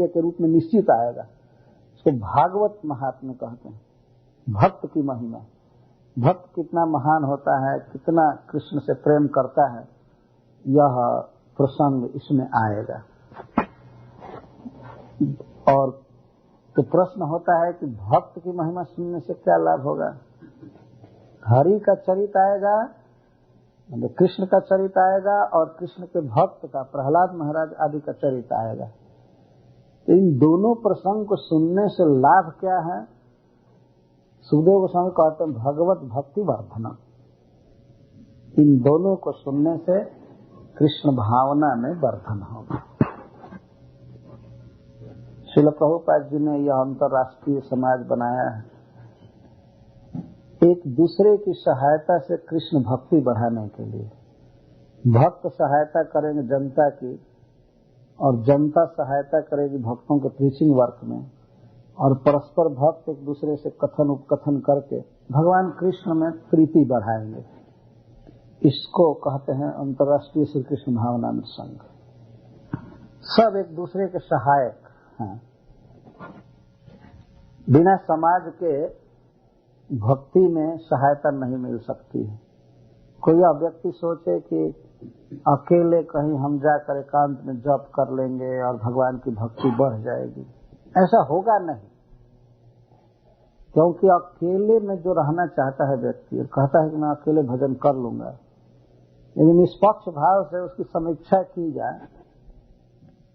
के रूप में निश्चित आएगा। इसको भागवत महात्म्य कहते हैं, भक्त की महिमा। भक्त कितना महान होता है, कितना कृष्ण से प्रेम करता है, यह प्रसंग इसमें आएगा। और तो प्रश्न होता है कि भक्त की महिमा सुनने से क्या लाभ होगा। हरि का चरित्र आएगा, मतलब कृष्ण का चरित्र आएगा, और कृष्ण के भक्त का प्रहलाद महाराज आदि का चरित्र आएगा। इन दोनों प्रसंग को सुनने से लाभ क्या है। सुखदेव गोस्वामी कहते हैं भगवत भक्ति वर्धना। इन दोनों को सुनने से कृष्ण भावना में वर्धन होगा। श्रील प्रभुपाद जी ने यह अंतर्राष्ट्रीय समाज बनाया है, एक दूसरे की सहायता से कृष्ण भक्ति बढ़ाने के लिए। भक्त सहायता करेंगे जनता की, और जनता सहायता करेगी भक्तों के प्रीचिंग वर्क में, और परस्पर भक्त एक दूसरे से कथन उपकथन करके भगवान कृष्ण में प्रीति बढ़ाएंगे। इसको कहते हैं अंतर्राष्ट्रीय श्री कृष्ण भावनामृत संघ। सब एक दूसरे के सहायक हैं। बिना समाज के भक्ति में सहायता नहीं मिल सकती है। कोई व्यक्ति सोचे कि अकेले कहीं हम जाकर एकांत में जप कर लेंगे और भगवान की भक्ति बढ़ जाएगी, ऐसा होगा नहीं। क्योंकि अकेले में जो रहना चाहता है व्यक्ति, कहता है कि मैं अकेले भजन कर लूंगा, यदि निष्पक्ष भाव से उसकी समीक्षा की जाए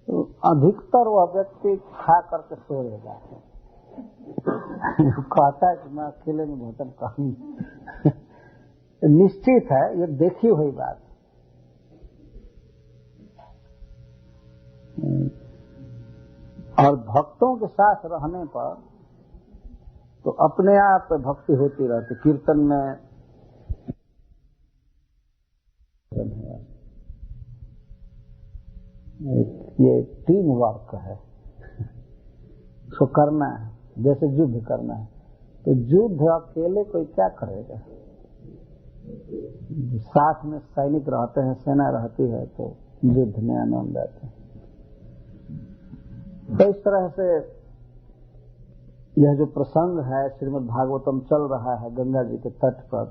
तो अधिकतर वह व्यक्ति खा करके सोएगा। कहता है कि मैं अकेले में भजन करूंगा। निश्चित है, ये देखी हुई बात। और भक्तों के साथ रहने पर तो अपने आप भक्ति होती रहती। कीर्तन में ये टीम वर्क है, उसको करना है, जैसे युद्ध करना है। तो युद्ध अकेले कोई क्या करेगा। साथ में सैनिक रहते हैं, सेना रहती है, तो युद्ध में आनंद आता है। तो इस तरह से यह जो प्रसंग है श्रीमद् भागवतम चल रहा है गंगा जी के तट पर,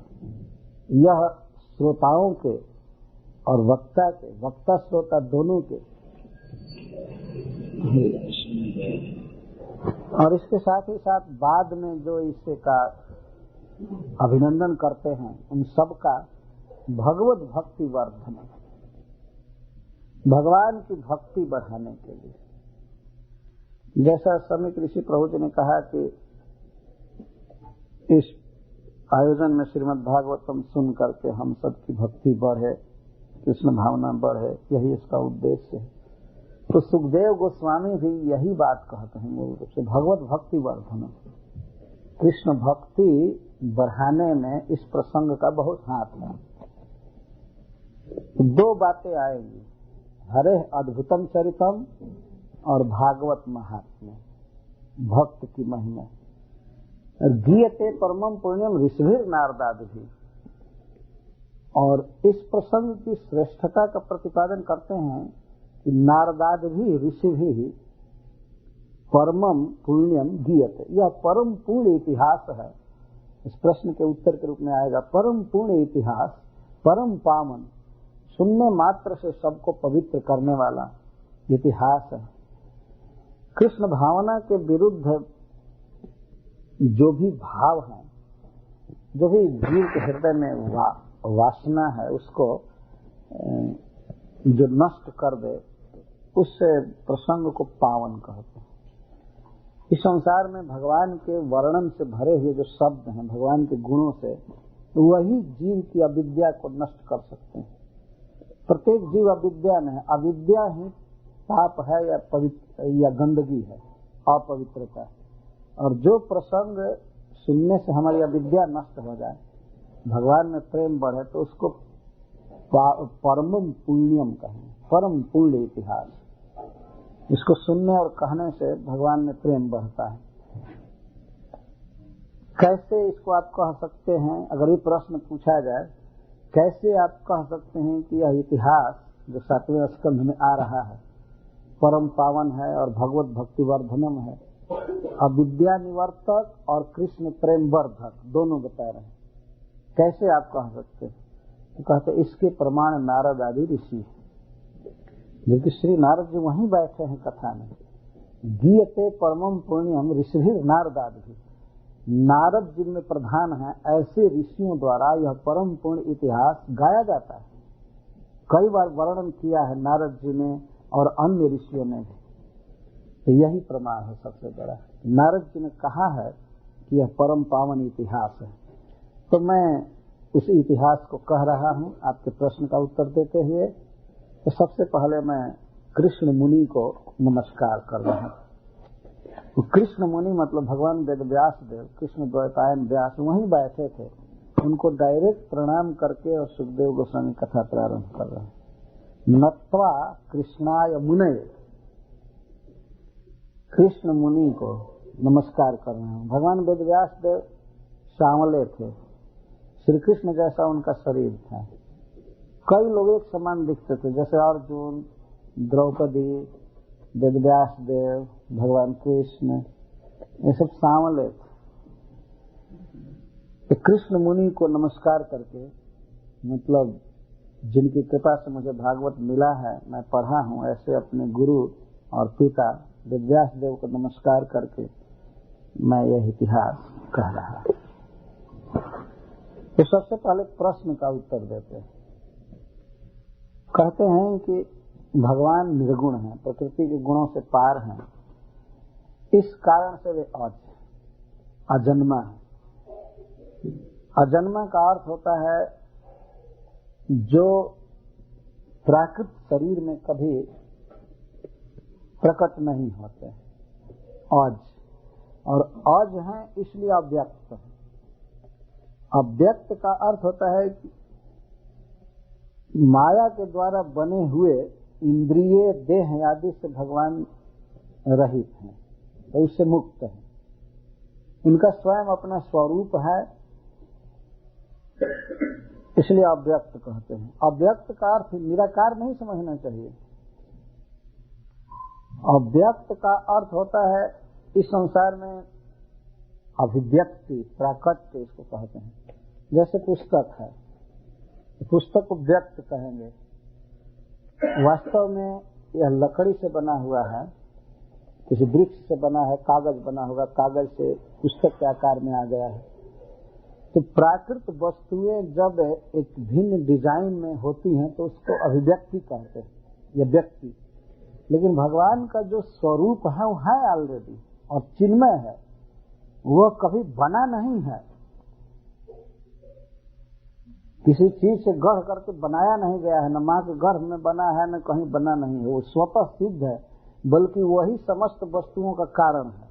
यह श्रोताओं के और वक्ता के, वक्ता श्रोता दोनों के, और इसके साथ ही साथ बाद में जो इससे का अभिनंदन करते हैं उन सब का भगवत भक्ति वर्धन, भगवान की भक्ति बढ़ाने के लिए। जैसा समीक ऋषि प्रभु जी ने कहा कि इस आयोजन में श्रीमद् भागवतम सुन करके हम सबकी भक्ति बढ़े, कृष्ण भावना बढ़े, यही इसका उद्देश्य है। तो सुखदेव गोस्वामी भी यही बात कहते हैं मूल रूप से, भगवत भक्ति वर्धन। कृष्ण भक्ति बढ़ाने में इस प्रसंग का बहुत हाथ है। दो बातें आएंगी, हरे अद्भुतम चरितम और भागवत महात्म्य, भक्त की महिमा। गीयते परमम पुण्यम ऋषिभिर नारदादि भी। और इस प्रसंग की श्रेष्ठता का प्रतिपादन करते हैं कि नारदादि भी ऋषि भी परमम पुण्यम गीयते, यह परम पुण्य इतिहास है। इस प्रश्न के उत्तर के रूप में आएगा परम पुण्य इतिहास, परम पावन, सुनने मात्र से सबको पवित्र करने वाला इतिहास है। कृष्ण भावना के विरुद्ध जो भी भाव है, जो भी जीव के हृदय में वासना है, उसको जो नष्ट कर दे, उस प्रसंग को पावन कहते हैं। इस संसार में भगवान के वर्णन से भरे हुए जो शब्द हैं, भगवान के गुणों से, वही जीव की अविद्या को नष्ट कर सकते हैं। प्रत्येक जीव अविद्या में है। अविद्या ही पाप है या पवित्र या गंदगी है, अपवित्रता। और जो प्रसंग सुनने से हमारी अविद्या नष्ट हो जाए, भगवान में प्रेम बढ़े, तो उसको परमम पुण्यम कहें, परम पुण्य इतिहास। इसको सुनने और कहने से भगवान में प्रेम बढ़ता है। कैसे इसको आप कह सकते हैं, अगर ये प्रश्न पूछा जाए, कैसे आप कह सकते हैं कि यह इतिहास जो 7वें स्कंध में आ रहा है परम पावन है और भगवत भक्ति वर्धनम है, अविद्या निवर्तक और कृष्ण प्रेम वर्धक दोनों बता रहे हैं, कैसे आप कह सकते हैं? तो कहते इसके प्रमाण नारद आदि ऋषि है। जबकि श्री नारद जी वहीं बैठे हैं कथा में। गीयते परमम पुण्यम ऋषि नारद आदि, नारद जिनमें प्रधान है, ऐसे ऋषियों द्वारा यह परम पुण्य इतिहास गाया जाता है। कई बार वर्णन किया है नारद जी ने और अन्य ऋषियों ने भी। तो यही प्रमाण है सबसे बड़ा। नारद जी ने कहा है कि यह परम पावन इतिहास है। तो मैं उस इतिहास को कह रहा हूँ आपके प्रश्न का उत्तर देते हुए। तो सबसे पहले मैं कृष्ण मुनि को नमस्कार कर रहा हूँ। तो कृष्ण मुनि मतलब भगवान वेद व्यास देव, कृष्ण द्वैपायन व्यास वहीं बैठे थे। उनको डायरेक्ट प्रणाम करके और सुखदेव गोस्वामी कथा प्रारंभ कर रहे हैं। नत्वा कृष्णाय मुने, कृष्ण मुनि को नमस्कार कर रहे हैं। भगवान वेद व्यास देव सांवले थे, श्री कृष्ण जैसा उनका शरीर था। कई लोग एक समान दिखते थे, जैसे अर्जुन, द्रौपदी, वेद व्यास देव, भगवान कृष्ण, ये सब सांवले थे। तो कृष्ण मुनि को नमस्कार करके, मतलब जिनकी कृपा से मुझे भागवत मिला है, मैं पढ़ा हूँ, ऐसे अपने गुरु और पिता वेद व्यास देव को नमस्कार करके मैं यह इतिहास कह रहा हूँ। तो सबसे पहले प्रश्न का उत्तर देते हैं। कहते हैं कि भगवान निर्गुण हैं, प्रकृति के गुणों से पार हैं, इस कारण से वे अजन्मा है। अजन्मा का अर्थ होता है जो प्राकृत शरीर में कभी प्रकट नहीं होते, अज, और अज हैं इसलिए अव्यक्त है। अव्यक्त का अर्थ होता है कि माया के द्वारा बने हुए इंद्रिय देह आदि से भगवान रहित हैं, तो उससे मुक्त है। उनका स्वयं अपना स्वरूप है, इसलिए अव्यक्त कहते हैं। अव्यक्त का अर्थ निराकार नहीं समझना चाहिए। अव्यक्त का अर्थ होता है इस संसार में अभिव्यक्ति, प्राकट्य इसको कहते हैं। जैसे पुस्तक है, पुस्तक को व्यक्त कहेंगे। वास्तव में यह लकड़ी से बना हुआ है, किसी वृक्ष से बना है, कागज बना होगा, कागज से पुस्तक के आकार में आ गया है। तो प्राकृत वस्तुएं जब एक भिन्न डिजाइन में होती हैं तो उसको अभिव्यक्ति कहते हैं, या व्यक्ति। लेकिन भगवान का जो स्वरूप है वो है ऑलरेडी और चिन्मय है, वो कभी बना नहीं है, किसी चीज से गढ़ करके बनाया नहीं गया है, न माँ के गर्भ में बना है न कहीं बना नहीं है, वो स्वतः सिद्ध है, बल्कि वही समस्त वस्तुओं का कारण है।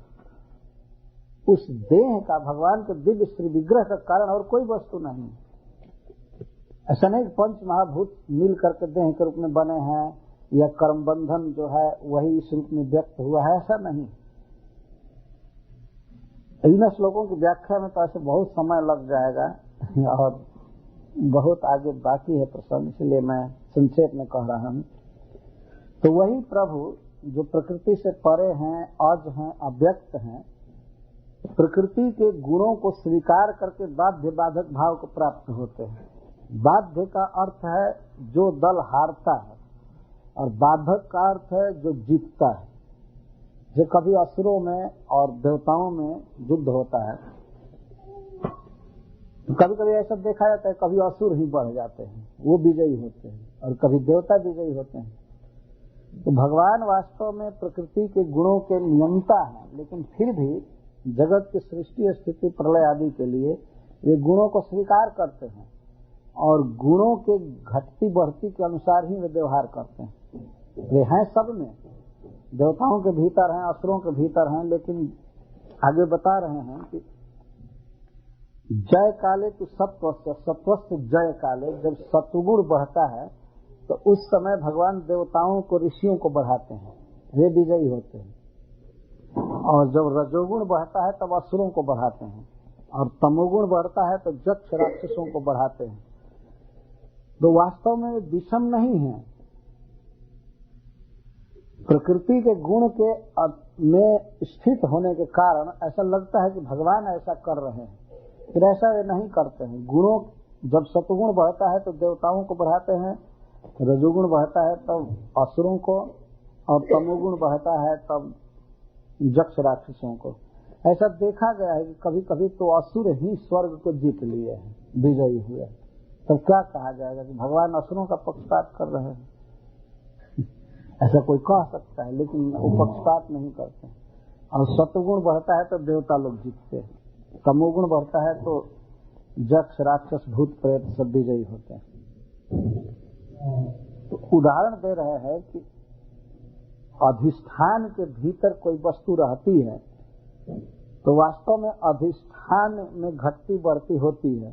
उस देह का, भगवान के दिव्य श्री विग्रह का कारण और कोई वस्तु नहीं। ऐसा नहीं कि पंच महाभूत मिल करके देह के रूप में बने हैं या कर्म बंधन जो है वही इस रूप में व्यक्त हुआ है, ऐसा नहीं। इन श्लोकों की व्याख्या में तो ऐसे बहुत समय लग जाएगा और बहुत आगे बाकी है प्रसंग, इसलिए मैं संक्षेप में कह रहा हूँ। तो वही प्रभु जो प्रकृति से परे हैं, अज हैं, अव्यक्त हैं, प्रकृति के गुणों को स्वीकार करके बाध्य बाधक भाव को प्राप्त होते हैं। बाध्य का अर्थ है जो दल हारता है, और बाधक का अर्थ है जो जीतता है। जो कभी असुरों में और देवताओं में युद्ध होता है, कभी कभी ऐसा देखा जाता है, कभी असुर ही बढ़ जाते हैं, वो विजयी होते हैं, और कभी देवता विजयी होते हैं। तो भगवान वास्तव में प्रकृति के गुणों के नियंता हैं, लेकिन फिर भी जगत की सृष्टि, स्थिति, प्रलय आदि के लिए वे गुणों को स्वीकार करते हैं। और गुणों के घटती बढ़ती के अनुसार ही वे व्यवहार करते हैं। वे हैं सब में, देवताओं के भीतर हैं, असुरों के भीतर हैं, लेकिन आगे बता रहे हैं कि जय काले तो सत्वस्थ जय काले, जब सत्वगुण बढ़ता है तो उस समय भगवान देवताओं को, ऋषियों को बढ़ाते हैं, वे विजयी होते हैं। और जब रजोगुण बढ़ता है तब असुरों को बढ़ाते हैं, और तमोगुण बढ़ता है तो यक्ष राक्षसों को बढ़ाते हैं। तो वास्तव में विषम नहीं है। प्रकृति के गुण के में स्थित होने के कारण ऐसा लगता है कि भगवान ऐसा कर रहे हैं, फिर ऐसा वे नहीं करते हैं। गुणों, जब सतुगुण बढ़ता है तो देवताओं को बढ़ाते हैं, रजोगुण बढ़ता है तब असुरों को, और तमोगुण बढ़ता है तब यक्ष राक्षसों को। ऐसा देखा गया है कि कभी कभी तो असुर ही स्वर्ग को जीत लिए हैं, विजयी हुए। तो क्या कहा जाएगा कि भगवान असुरों का पक्षपात कर रहे हैं? ऐसा कोई कह सकता है, लेकिन वो पक्षपात नहीं करते। और सत्वगुण बढ़ता है तो देवता लोग जीतते हैं, तमोगुण बढ़ता है तो यक्ष राक्षस भूत प्रेत सब विजयी होते हैं। तो उदाहरण दे रहे हैं कि अधिष्ठान के भीतर कोई वस्तु रहती है तो वास्तव में अधिष्ठान में घटती बढ़ती होती है,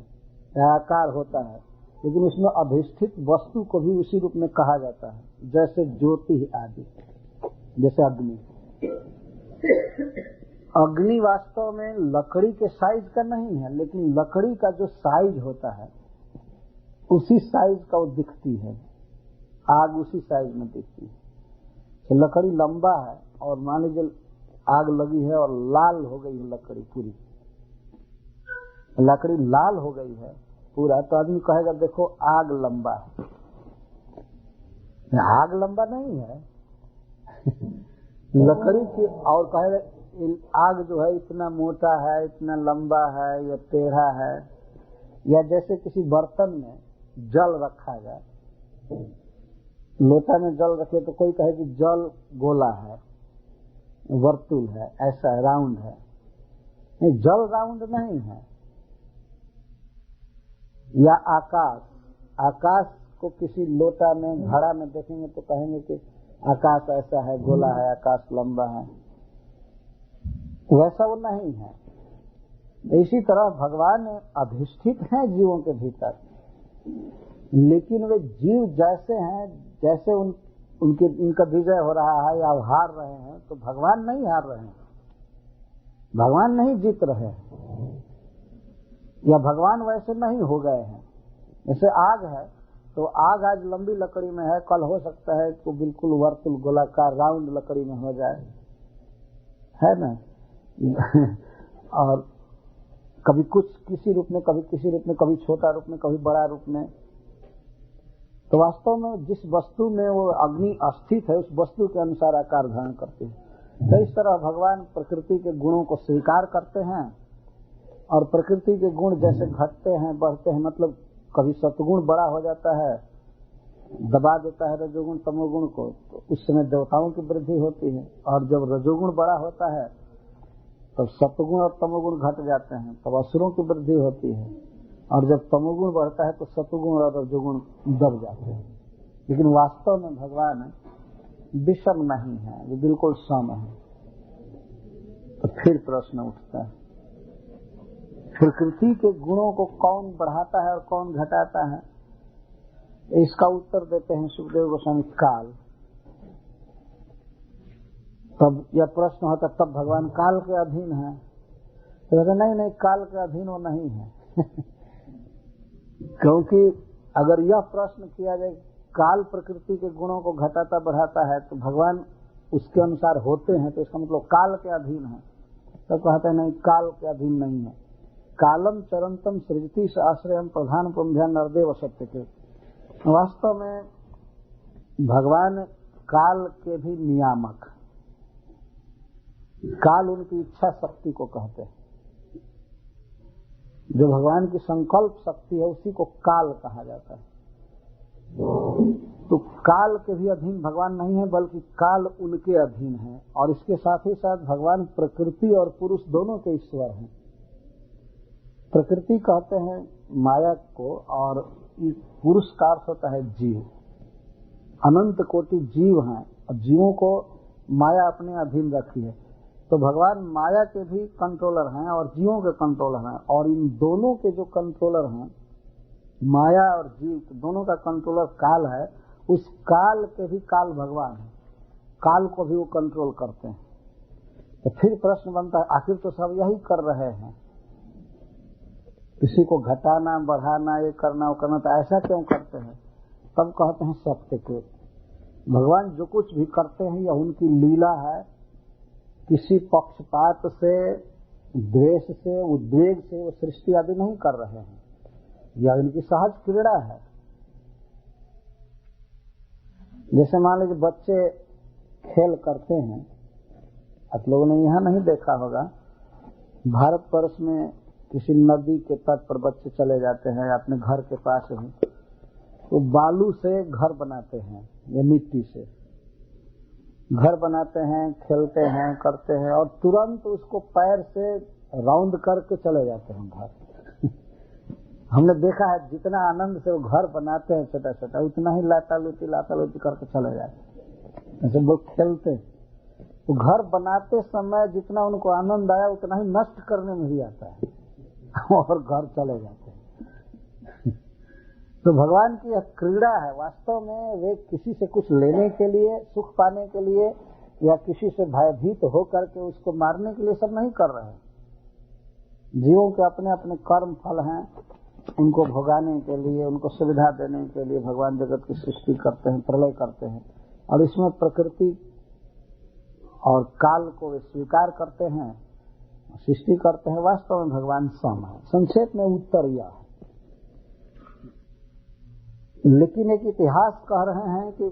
आकार होता है, लेकिन उसमें अधिष्ठित वस्तु को भी उसी रूप में कहा जाता है, जैसे ज्योति आदि, जैसे अग्नि। अग्नि वास्तव में लकड़ी के साइज का नहीं है, लेकिन लकड़ी का जो साइज होता है उसी साइज का वो दिखती है, आग उसी साइज में दिखती है। तो लकड़ी लंबा है और मान लीजिए आग लगी है और लाल हो गई है लकड़ी पूरी, लकड़ी लाल हो गई है पूरा, तो आदमी कहेगा देखो आग लंबा है। आग लंबा नहीं है लकड़ी की, और कहेगा आग जो है इतना मोटा है, इतना लंबा है या टेढ़ा है। या जैसे किसी बर्तन में जल रखा जाए, लोटा में जल रखे तो कोई कहे कि जल गोला है, वर्तुल है, ऐसा है, राउंड है। नहीं, जल राउंड नहीं है। या आकाश, आकाश को किसी लोटा में, घड़ा में देखेंगे तो कहेंगे कि आकाश ऐसा है, गोला है, आकाश लंबा है, वैसा वो नहीं है। इसी तरह भगवान अधिष्ठित हैं जीवों के भीतर, लेकिन वे जीव जैसे हैं, जैसे उनका विजय हो रहा है या हार रहे हैं, तो भगवान नहीं हार रहे हैं, भगवान नहीं जीत रहे हैं, या भगवान वैसे नहीं हो गए हैं। जैसे आग है तो आग आज लंबी लकड़ी में है, कल हो सकता है कि बिल्कुल वर्तुल गोलाकार राउंड लकड़ी में हो जाए, है ना। और कभी कुछ किसी रूप में, कभी किसी रूप में, कभी छोटा रूप में, कभी बड़ा रूप में। तो वास्तव में जिस वस्तु में वो अग्नि स्थित है उस वस्तु के अनुसार आकार धारण करती है। तो इस तरह भगवान प्रकृति के गुणों को स्वीकार करते हैं, और प्रकृति के गुण जैसे घटते हैं बढ़ते हैं, मतलब कभी सत्गुण बड़ा हो जाता है, दबा देता है रजोगुण तमोगुण को, तो उस समय देवताओं की वृद्धि होती है। और जब रजोगुण बड़ा होता है तब सत्गुण और तमोगुण घट जाते हैं, तब असुरों की वृद्धि होती है। और जब तमोगुण बढ़ता है तो सत्गुण और रजोगुण दब जाते हैं। लेकिन वास्तव में भगवान विषम नहीं है, वो बिल्कुल सम है। तो फिर प्रश्न उठता है, प्रकृति के गुणों को कौन बढ़ाता है और कौन घटाता है? इसका उत्तर देते हैं सुखदेव गोस्वामी, काल। तब यह प्रश्न होता तब भगवान काल के अधीन है? तो कहते नहीं, काल के अधीन वो नहीं है। क्योंकि अगर यह प्रश्न किया जाए काल प्रकृति के गुणों को घटाता बढ़ाता है तो भगवान उसके अनुसार होते हैं, तो इसका मतलब काल के अधीन है। तो कहते हैं नहीं, काल के अधीन नहीं है। कालम चरंतम सृजति से आश्रयम प्रधान पुंध्या नरदेव सत्य के। वास्तव में भगवान काल के भी नियामक, काल उनकी इच्छा शक्ति को कहते हैं। जो भगवान की संकल्प शक्ति है उसी को काल कहा जाता है। तो काल के भी अधीन भगवान नहीं है, बल्कि काल उनके अधीन है। और इसके साथ ही साथ भगवान प्रकृति और पुरुष दोनों के ईश्वर हैं। प्रकृति कहते हैं माया को, और पुरुष का अर्थ होता है जीव। अनंत कोटि जीव हैं और जीवों को माया अपने अधीन रखी है। तो भगवान माया के भी कंट्रोलर हैं और जीवों के कंट्रोलर हैं, और इन दोनों के जो कंट्रोलर हैं, माया और जीव, दोनों का कंट्रोलर काल है। उस काल के भी काल भगवान है, काल को भी वो कंट्रोल करते हैं। तो फिर प्रश्न बनता है, आखिर तो सब यही कर रहे हैं, किसी को घटाना बढ़ाना, ये करना वो करना, तो ऐसा क्यों करते हैं? तब कहते हैं सत्य के भगवान जो कुछ भी करते हैं यह उनकी लीला है। किसी पक्षपात से, द्वेष से, उद्वेग से वो सृष्टि आदि नहीं कर रहे हैं, यह इनकी सहज क्रीड़ा है। जैसे मान लीजिए बच्चे खेल करते हैं, आप लोगों ने यहाँ नहीं देखा होगा, भारत वर्ष में किसी नदी के तट पर बच्चे चले जाते हैं, अपने घर के पास ही, तो बालू से घर बनाते हैं या मिट्टी से घर बनाते हैं, खेलते हैं, करते हैं, और तुरंत उसको पैर से राउंड करके चले जाते हैं घर। हमने देखा है जितना आनंद से वो घर बनाते हैं छोटा छोटा, उतना ही लाता लूटी करके चले जाते हैं। ऐसे लोग खेलते हैं, तो घर बनाते समय जितना उनको आनंद आया उतना ही नष्ट करने में भी आता है और घर चले जाते हैं। तो भगवान की यह क्रीड़ा है। वास्तव में वे किसी से कुछ लेने के लिए, सुख पाने के लिए, या किसी से भयभीत होकर के उसको मारने के लिए सब नहीं कर रहे हैं। जीवों के अपने अपने कर्म फल हैं, उनको भोगाने के लिए, उनको सुविधा देने के लिए भगवान जगत की सृष्टि करते हैं, प्रलय करते हैं, और इसमें प्रकृति और काल को वे स्वीकार करते हैं, सृष्टि करते हैं। वास्तव में भगवान सम है। संक्षेप में उत्तर यह है। लेकिन एक इतिहास कह रहे हैं कि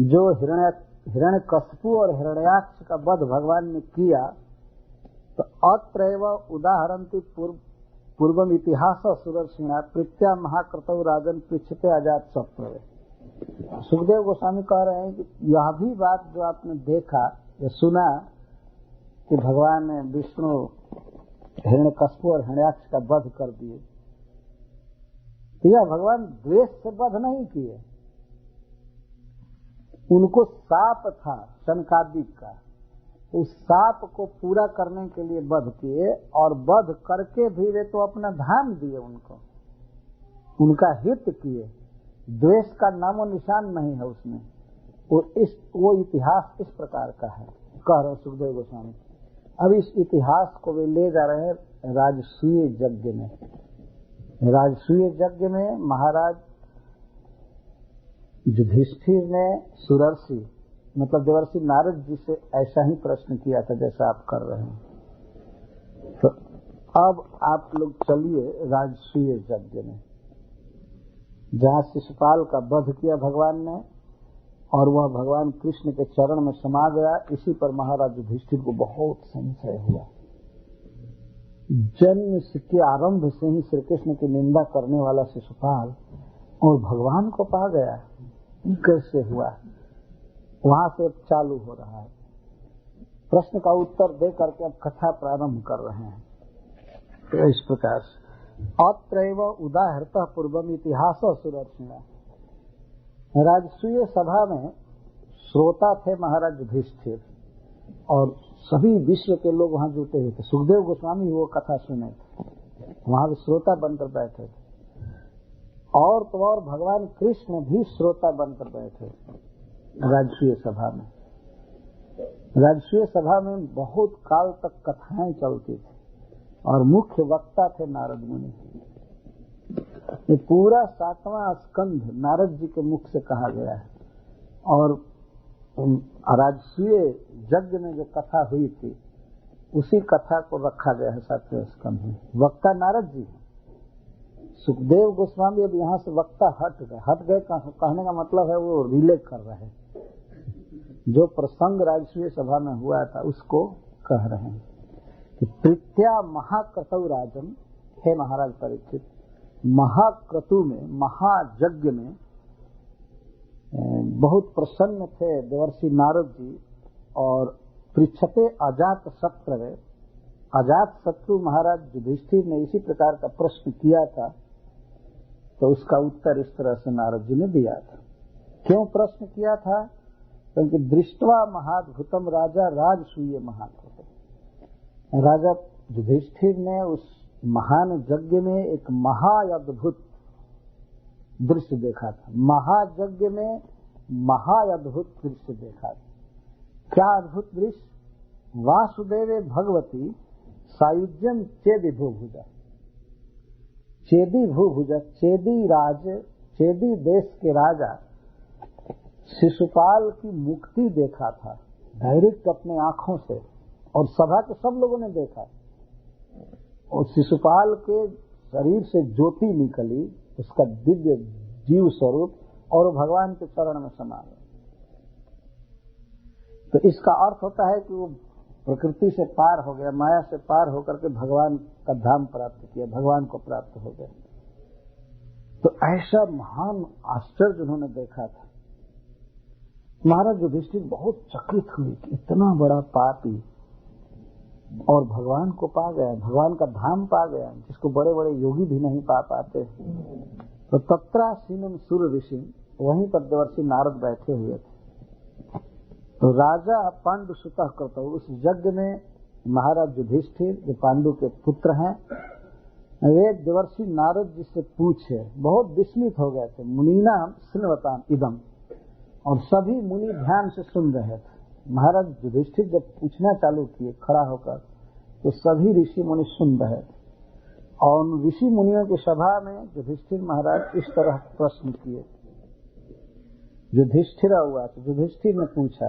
जो हिरण्यकश्यप और हिरण्याक्ष का वध भगवान ने किया, तो अत्रैव उदाहरन्ति पूर्वम इतिहास सुदर्शिना प्रीत्या महाक्रतौ राजन पृच्छते अजात शत्रवे। सुखदेव गोस्वामी कह रहे हैं कि यह भी बात जो आपने देखा या सुना कि भगवान विष्णु हिरण्यकश्यप और हिरण्याक्ष का वध कर दिए, यह भगवान द्वेष से वध नहीं किए। उनको साप था शनकादिक का, तो उस साप को पूरा करने के लिए वध किए, और वध करके भी वे तो अपना धाम दिए उनको, उनका हित किए। द्वेष का नामो निशान नहीं है उसमें। वो इतिहास इस प्रकार का है, कह रहे सुखदेव गोस्वामी। अब इस इतिहास को वे ले जा रहे हैं राजसूय यज्ञ में। राजसूय यज्ञ में महाराज युधिष्ठिर ने सुरर्षि मतलब देवर्षि नारद जी से ऐसा ही प्रश्न किया था जैसा आप कर रहे हैं। तो अब आप लोग चलिए राजसूय यज्ञ में, जहाँ शिशुपाल का वध किया भगवान ने, और वह भगवान कृष्ण के चरण में समा गया। इसी पर महाराज युधिष्ठिर को बहुत संशय हुआ। जन्म के आरंभ से ही श्री कृष्ण की निंदा करने वाला शिशुपाल और भगवान को पा गया, कैसे हुआ? वहां से चालू हो रहा है। प्रश्न का उत्तर दे करके अब कथा प्रारंभ कर रहे हैं। तो इस प्रकार अत्रैव उदाहरतः पूर्वम इतिहास सुदर्शिना। राजसूय सभा में श्रोता थे महाराज युधिष्ठिर, और सभी विश्व के लोग वहां जुटे हुए थे। सुखदेव गोस्वामी वो कथा सुने थे, वहां भी श्रोता बनकर बैठे थे, और तो और भगवान कृष्ण भी श्रोता बनकर बैठे राजसूय सभा में। राजसूय सभा में बहुत काल तक कथाएं चलती थी, और मुख्य वक्ता थे नारद मुनि। ये पूरा 7वां स्कंध नारद जी के मुख से कहा गया है, और राजसूय यज्ञ में जो कथा हुई थी उसी कथा को रखा गया है 7वें स्कंध में। वक्ता नारद जी हैं। सुखदेव गोस्वामी अब यहाँ से वक्ता हट गए। कहने का मतलब है वो रिले कर रहे हैं, जो प्रसंग राजसूय सभा में हुआ था उसको कह रहे हैं कि प्रीत्या महाक्रतु राजन, हे महाराज परीक्षित, महाक्रतु में, महायज्ञ में बहुत प्रसन्न थे देवर्षि नारद जी, और पृच्छते अजात शत्रु, अजात शत्रु महाराज युधिष्ठिर ने इसी प्रकार का प्रश्न किया था तो उसका उत्तर इस तरह से नारद जी ने दिया था। क्यों प्रश्न किया था? क्योंकि दृष्टवा महाद्भुतम राजा राजसूय महाद्भुतम, राजा युधिष्ठिर ने उस महान यज्ञ में एक महाअद्भुत दृश्य देखा था। महायज्ञ में महाअद्भुत दृश्य देखा था। क्या अद्भुत दृश्य? वासुदेवे भगवती सायुज्यम चेदी भूभुजा, चेदी भूभुजा, चेदी देश के राजा शिशुपाल की मुक्ति देखा था डायरेक्ट अपने आंखों से, और सभा के सब लोगों ने देखा। और शिशुपाल के शरीर से ज्योति निकली, उसका दिव्य जीव स्वरूप, और भगवान के चरण में समा गया। तो इसका अर्थ होता है कि वो प्रकृति से पार हो गया, माया से पार होकर के भगवान का धाम प्राप्त किया, भगवान को प्राप्त हो गया। तो ऐसा महान आश्चर्य उन्होंने देखा था। महाराज युधिष्ठिर बहुत चकित हुए कि इतना बड़ा पापी और भगवान को पा गया, भगवान का धाम पा गया, जिसको बड़े बड़े योगी भी नहीं पा पाते। तो तत्रासीनम सूर्य ऋषि, वहीं पर देवर्षि नारद बैठे हुए थे। तो राजा पांडु सुतः करता, उस यज्ञ में महाराज युधिष्ठिर जो पांडु के पुत्र हैं, वे देवर्षि नारद जी से पूछे, बहुत विस्मित हो गए थे। मुनीना श्रृण्वताम इदम, और सभी मुनि ध्यान से सुन रहे थे। महाराज युधिष्ठिर जब पूछना चालू किए खड़ा होकर, तो सभी ऋषि मुनि सुन रहे थे। और उन ऋषि मुनियों की सभा में युधिष्ठिर महाराज इस तरह प्रश्न किए। युधिष्ठिर हुआ तो युधिष्ठिर ने पूछा,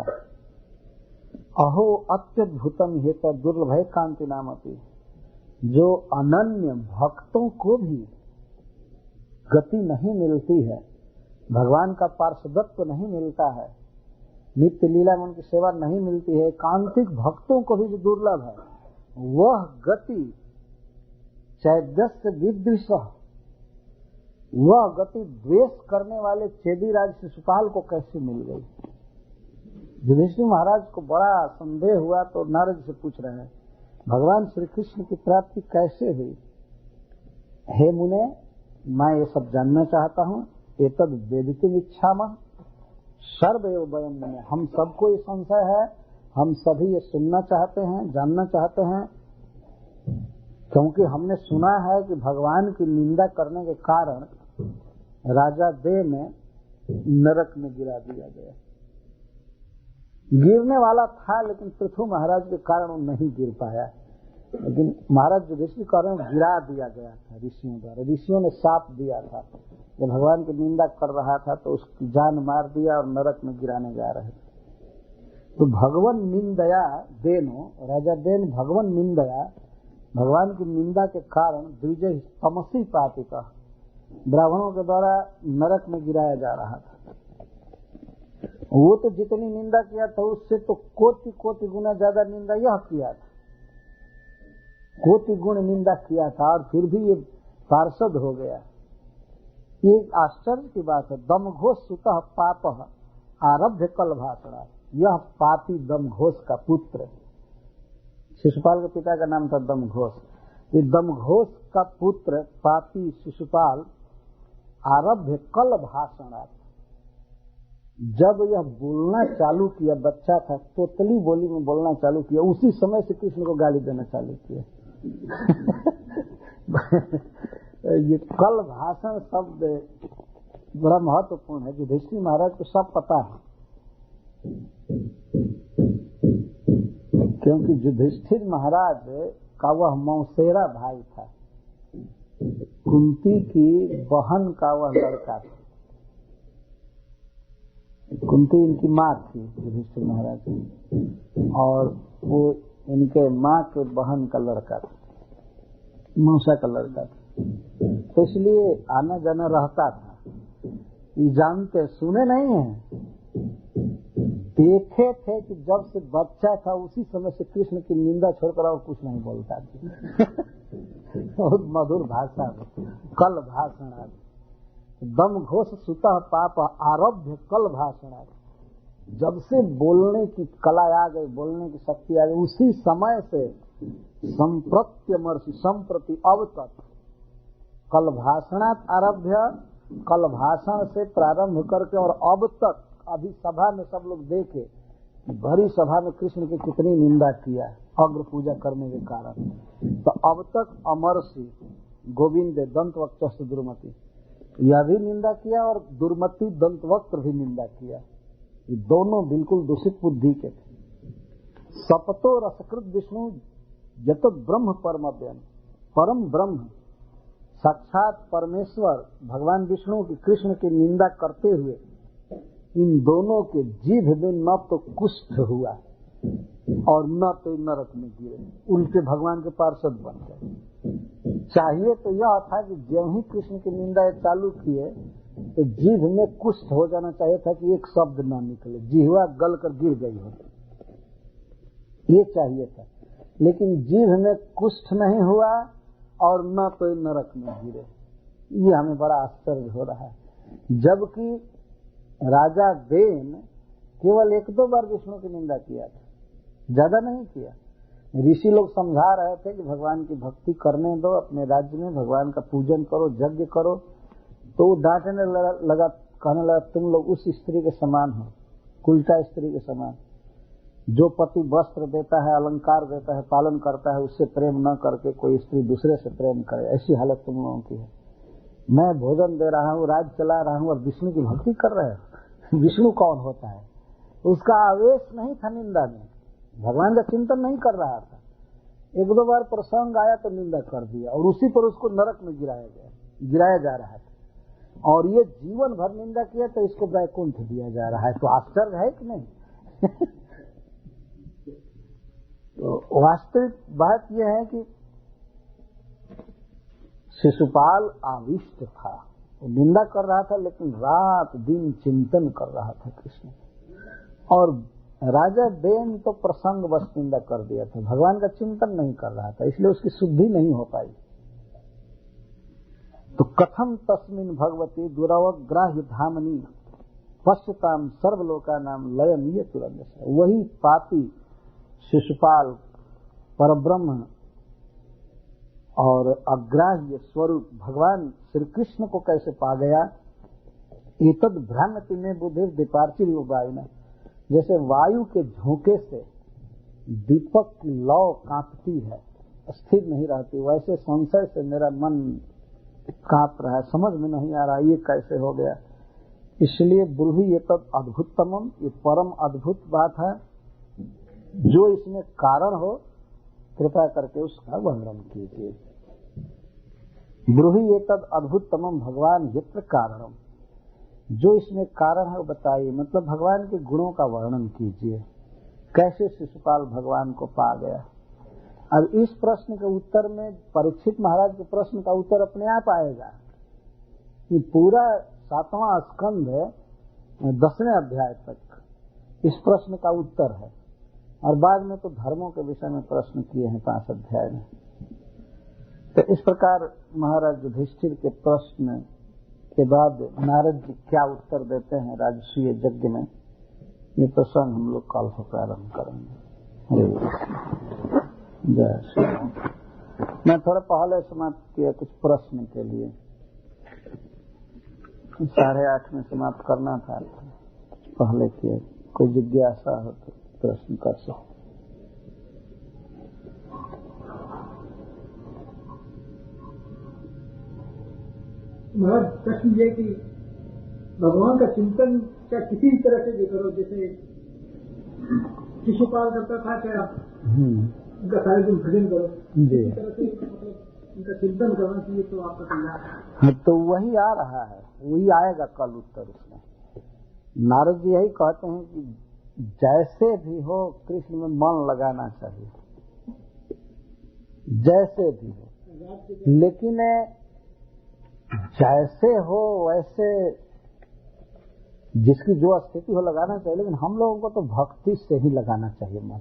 अहो अत्यद्भुतम हेत दुर्लभ कांति नामति, जो अनन्य भक्तों को भी गति नहीं मिलती है, भगवान का पार्षदत्व नहीं मिलता है, नित्य लीला में उनकी सेवा नहीं मिलती है, कांतिक भक्तों को भी जो दुर्लभ है, वह गति चैद्यस्य विद्विष, वह गति द्वेष करने वाले चेदीराज शिशुपाल को कैसे मिल गई? युधिष्ठिर महाराज को बड़ा संदेह हुआ, तो नारद से पूछ रहे हैं, भगवान श्री कृष्ण की प्राप्ति कैसे हुई? हे मुने, मैं ये सब जानना चाहता हूँ। एतद वेदितुम इच्छामः सर्वैव वयं मुने, हम सबको ये संशय है, हम सभी ये सुनना चाहते हैं, जानना चाहते हैं, क्योंकि हमने सुना है कि भगवान की निंदा करने के कारण राजा देव ने नरक में गिरा दिया गया। गिरने वाला था, लेकिन पृथु महाराज के कारण वो नहीं गिर पाया। लेकिन महाराज युधिष्ठिर के कारण गिरा दिया गया था ऋषियों द्वारा। ऋषियों ने शाप दिया था, जब भगवान की निंदा कर रहा था तो उसकी जान मार दिया और नरक में गिराने जा रहे थे। तो भगवान निंदया देनो, राजा देन भगवान निंदया, भगवान की निंदा के कारण द्विजय तमसी पातिका, ब्राह्मणों के द्वारा नरक में गिराया जा रहा था। वो तो जितनी निंदा किया था उससे तो कोटि कोटि गुना ज्यादा निंदा यह किया था, कोटि गुण निंदा किया था, और फिर भी ये पार्षद हो गया। ये आश्चर्य की बात है। दमघोष सुतः पाप आरभ्य कल भाषणा, यह पापी दमघोष का पुत्र, शिशुपाल के पिता का नाम था दमघोष, ये दमघोष का पुत्र पापी शिशुपाल आरभ्य कल भाषणा, जब यह बोलना चालू किया, बच्चा था, तोतली बोली में बोलना चालू किया, उसी समय से कृष्ण को गाली देना चालू किया। ये कल भाषण शब्द बड़ा महत्वपूर्ण है। युधिष्ठिर महाराज को सब पता है, क्योंकि युधिष्ठिर महाराज का वह मौसेरा भाई था, कुंती की बहन का वह लड़का था। कुंती इनकी माँ थी युधिष्ठिर महाराज की, और वो इनके माँ के बहन का लड़का था, मौसा का लड़का था। तो इसलिए आना जाना रहता था। ये जानते सुने नहीं है, देखे थे कि जब से बच्चा था उसी समय से कृष्ण की निंदा छोड़कर और कुछ नहीं बोलता था। बहुत मधुर भाषा, कल भाषण, दम घोष सुतः पाप आरभ्य कल भाषण, जब से बोलने की कला आ गई, बोलने की शक्ति आ गई, उसी समय से संप्रत्यमर्षि, संप्रति अब तक कल भाषणात आरभ्य, कल भाषण से प्रारंभ करके और अब तक, अभी सभा में सब लोग देखे भरी सभा में कृष्ण की कितनी निंदा किया अग्र पूजा करने के कारण। तो अब तक अमरसी, गोविंद, दंतवक्त्र दुर्मति, यह भी निंदा किया और दुर्मति दंतवक्त्र भी निंदा किया। ये दोनों बिल्कुल दूषित बुद्धि के थे। सपतो रसकृत विष्णु यत ब्रह्म परमव्यन, परम ब्रह्म साक्षात परमेश्वर भगवान विष्णु की कृष्ण की निंदा करते हुए इन दोनों के जीभ में न तो कुष्ठ हुआ और न तो नरक में गिरे, उल्टे भगवान के पार्षद बन गए। चाहिए तो यह था कि जब ही कृष्ण की निंदा चालू किए तो जीभ में कुष्ठ हो जाना चाहिए था कि एक शब्द न निकले, जिह्वा गल कर गिर गई होती, ये चाहिए था। लेकिन जीभ में कुष्ठ नहीं हुआ और न तो नरक में गिरे। ये हमें बड़ा आश्चर्य हो रहा है। जबकि राजा देन केवल 1-2 बार विष्णु की निंदा किया था, ज्यादा नहीं किया। ऋषि लोग समझा रहे थे कि भगवान की भक्ति करने दो, अपने राज्य में भगवान का पूजन करो, यज्ञ करो। तो वो डांटने लगा, कहने लगा तुम लोग उस स्त्री के समान हो, कुलटा स्त्री के समान, जो पति वस्त्र देता है, अलंकार देता है, पालन करता है, उससे प्रेम न करके कोई स्त्री दूसरे से प्रेम करे, ऐसी हालत तुम लोगों की है। मैं भोजन दे रहा हूँ, राज चला रहा हूँ और विष्णु की भक्ति कर रहे हो। विष्णु कौन होता है? उसका आवेश नहीं था निंदा में, भगवान का चिंतन नहीं कर रहा था। 1-2 बार प्रसंग आया तो निंदा कर दिया और उसी पर उसको नरक में गिराया जा रहा था। और ये जीवन भर निंदा किया तो इसको वैकुंठ दिया जा रहा है। तो आश्चर्य है कि नहीं? तो वास्तविक बात यह है कि शिशुपाल आविष्ट था, वो निंदा कर रहा था लेकिन रात दिन चिंतन कर रहा था कृष्ण। और राजा देन तो प्रसंग बस निंदा कर दिया था, भगवान का चिंतन नहीं कर रहा था, इसलिए उसकी शुद्धि नहीं हो पाई। तो कथम तस्मिन भगवती दुरवग्राह्य धामनी पश्यताम सर्वलोका नाम लयनीय तुरंत। वही पापी शिशुपाल परब्रह्म और अग्राह्य स्वरूप भगवान श्री कृष्ण को कैसे पा गया? एतद भ्रांति में बुद्धि दीपार्चिल वायुना, जैसे वायु के झोंके से दीपक की लौ कांपती है, स्थिर नहीं रहती, वैसे संशय से मेरा मन कांप रहा है, समझ में नहीं आ रहा ये कैसे हो गया। इसलिए ब्रूहि ये तद अद्भुततमम, ये परम अद्भुत बात है। जो इसमें कारण हो कृपा करके उसका वर्णन कीजिए। ब्रूहि ये तद अद्भुततमम भगवान यत्र कारणम, जो इसमें कारण है वो बताइए, मतलब भगवान के गुणों का वर्णन कीजिए। कैसे शिशुपाल भगवान को पा गया? अब इस प्रश्न के उत्तर में परीक्षित महाराज के प्रश्न का उत्तर अपने आप आएगा कि पूरा 7वां स्कंध 10वें अध्याय तक इस प्रश्न का उत्तर है, और बाद में तो धर्मों के विषय में प्रश्न किए हैं 5 अध्याय में। तो इस प्रकार महाराज युधिष्ठिर के प्रश्न के बाद नारद जी क्या उत्तर देते हैं राजसूय यज्ञ में, ये प्रसंग हम लोग कल से प्रारंभ करेंगे। जय श्री राम। मैं थोड़ा पहले समाप्त किया कुछ प्रश्न के लिए, 8:30 में समाप्त करना था, पहले किया। कोई जिज्ञासा हो तो प्रश्न कर सकते। महाराज प्रश्न ये कि भगवान का चिंतन क्या किसी तरह से भी करो, जैसे शिशुपाल करता था, क्या उनका सारे दिन भजन करो, इसी तरह से मतलब उनका चिंतन करना चाहिए, तो आपका कल्याण है। तो वही आ रहा है, वही आएगा कल उत्तर उसमें। नारद जी यही कहते हैं कि जैसे भी हो कृष्ण में मन लगाना चाहिए, जैसे भी हो, लेकिन जैसे हो वैसे जिसकी जो स्थिति हो लगाना चाहिए, लेकिन हम लोगों को तो भक्ति से ही लगाना चाहिए मन।